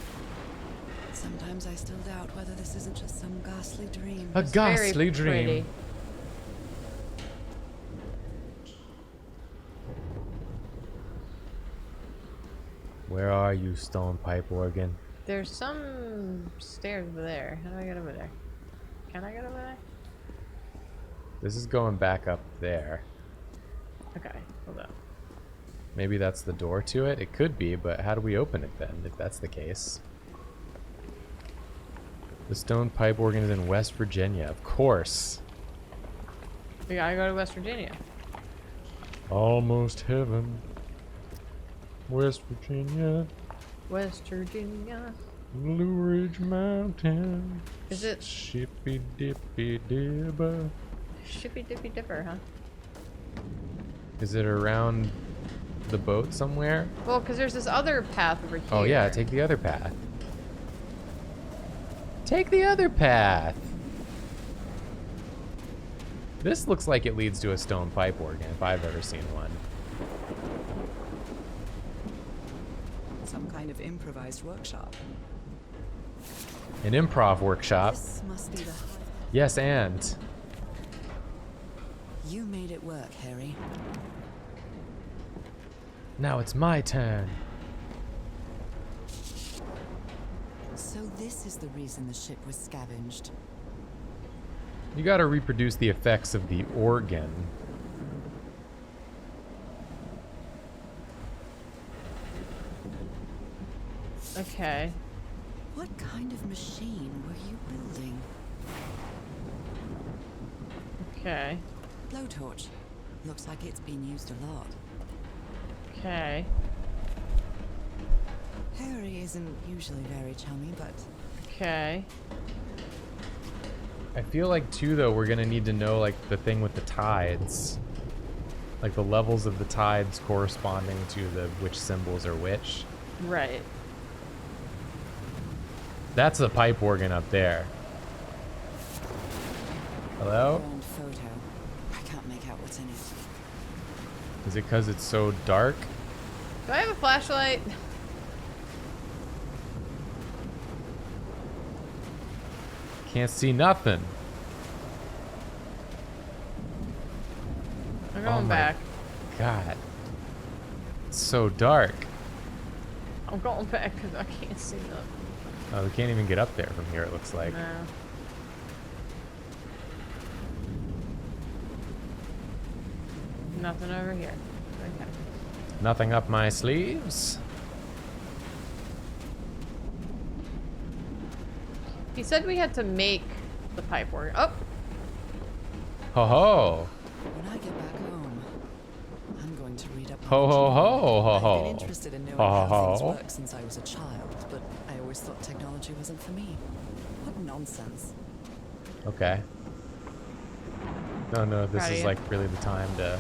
Sometimes I still doubt whether this isn't just some ghastly dream. A It's very ghastly dream. pretty. Where are you, stone pipe organ? There's some stairs over there. How do I get over there? Can I get over there? This is going back up there. Okay, hold up. Maybe that's the door to it? It could be, but how do we open it then, if that's the case? The stone pipe organ is in West Virginia, of course. We gotta go to West Virginia. Almost heaven. West Virginia. West Virginia. Blue Ridge Mountain. Is it Shippy dippy dibber. Shippy Dippy Dipper, huh? Is it around the boat somewhere? Well, because there's this other path over here. Oh yeah, take the other path. Take the other path. This looks like it leads to a stone pipe organ, if I've ever seen one. Some kind of improvised workshop. An improv workshop. This must be the... Yes, and. You made it work, Harry. Now it's my turn. So this is the reason the ship was scavenged. You gotta reproduce the effects of the organ. Okay. What kind of machine were you building? Okay. Blowtorch. Looks like it's been used a lot. Okay. Harry isn't usually very chummy, but Okay. I feel like too though we're gonna need to know like the thing with the tides. Like the levels of the tides corresponding to the which symbols are which. Right. That's the pipe organ up there. Hello? burned photo. I can't make out what's in it. Is it because it's so dark? Do I have a flashlight? Can't see nothing. I'm Oh going my back. God. It's so dark. I'm going back because I can't see nothing. Oh, we can't even get up there from here, it looks like. No. Nothing over here. Okay. Nothing up my sleeves. He said we had to make the pipe work. Oh, Ho ho. When I get back home, I'm going to read up on Ho ho ho ho I've ho. been interested in knowing Ho, ho, how things ho. work since I was a child, but I always thought technology wasn't for me. What nonsense. Okay. No, no, this Proud of is you. like really the time to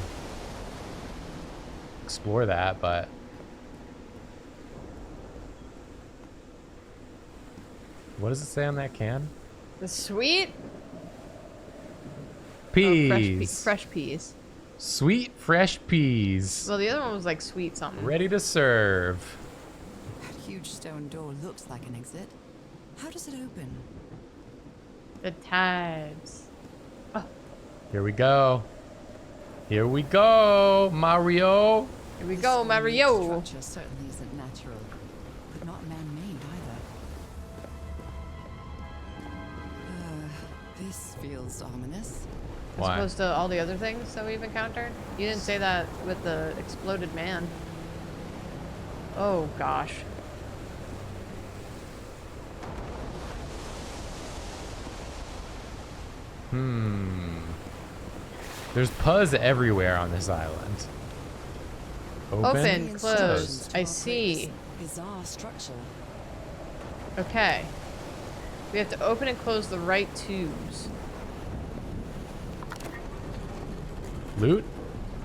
explore that, but what does it say on that can? the sweet Peas. fresh peas. Sweet fresh peas. Well, the other one was like sweet something. Ready to serve. That huge stone door looks like an exit. How does it open? The tides. Here we go. Here we go, Mario. Here we This go, ornate Mario. structure certainly isn't natural, but not man-made either. This feels ominous. As Why? opposed to all the other things that we've encountered. You didn't say that with the exploded man. Oh gosh. There's puzz everywhere on this island. Open, The closed. instructions to I our see. place. Bizarre structure. Okay. We have to open and close the right tubes. Loot?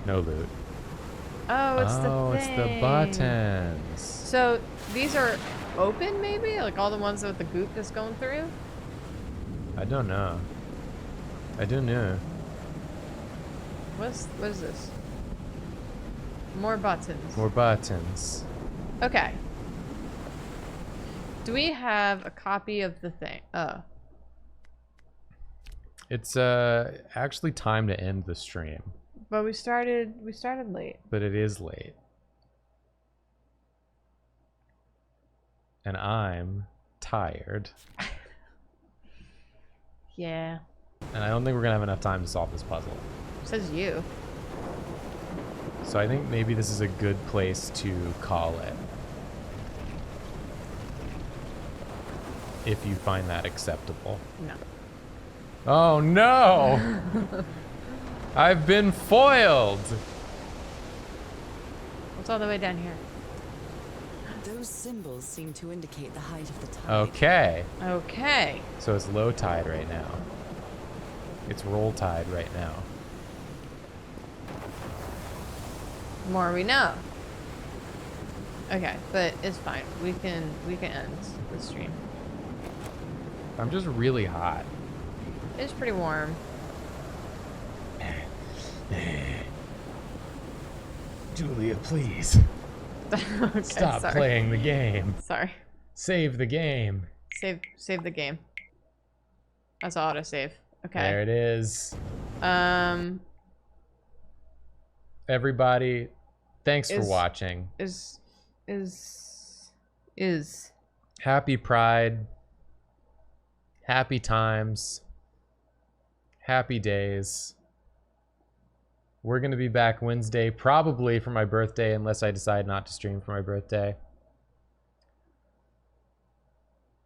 No loot. Oh, it's the Oh, thing. it's the buttons. So these are open, maybe? Like all the ones with the goop that's going through? I don't know. I don't know. What is this? More buttons. More buttons. Okay. Do we have a copy of the thing? Oh. It's actually time to end the stream, But we started late. but it is late. And I'm tired. Yeah. And I don't think we're gonna have enough time to solve this puzzle. Says you. So I think maybe this is a good place to call it. If you find that acceptable. No. Oh no! I've been foiled! What's all the way down here? Those symbols seem to indicate the height of the tide. Okay. Okay. So it's low tide right now. It's roll tide right now. The more we know. Okay, but it's fine. We can end the stream. I'm just really hot. It's pretty warm. Julia, please. Okay, Stop sorry. playing the game. Sorry. Save the game. Save the game. That's autosave. Okay. There it is. Everybody, thanks for watching. Is Happy Pride. Happy times. Happy days. We're going to be back Wednesday, probably for my birthday, unless I decide not to stream for my birthday.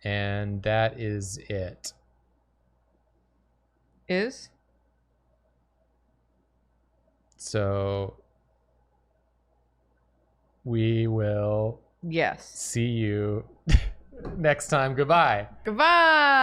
And that is it. is? So we will Yes. see you next time. Goodbye. Goodbye.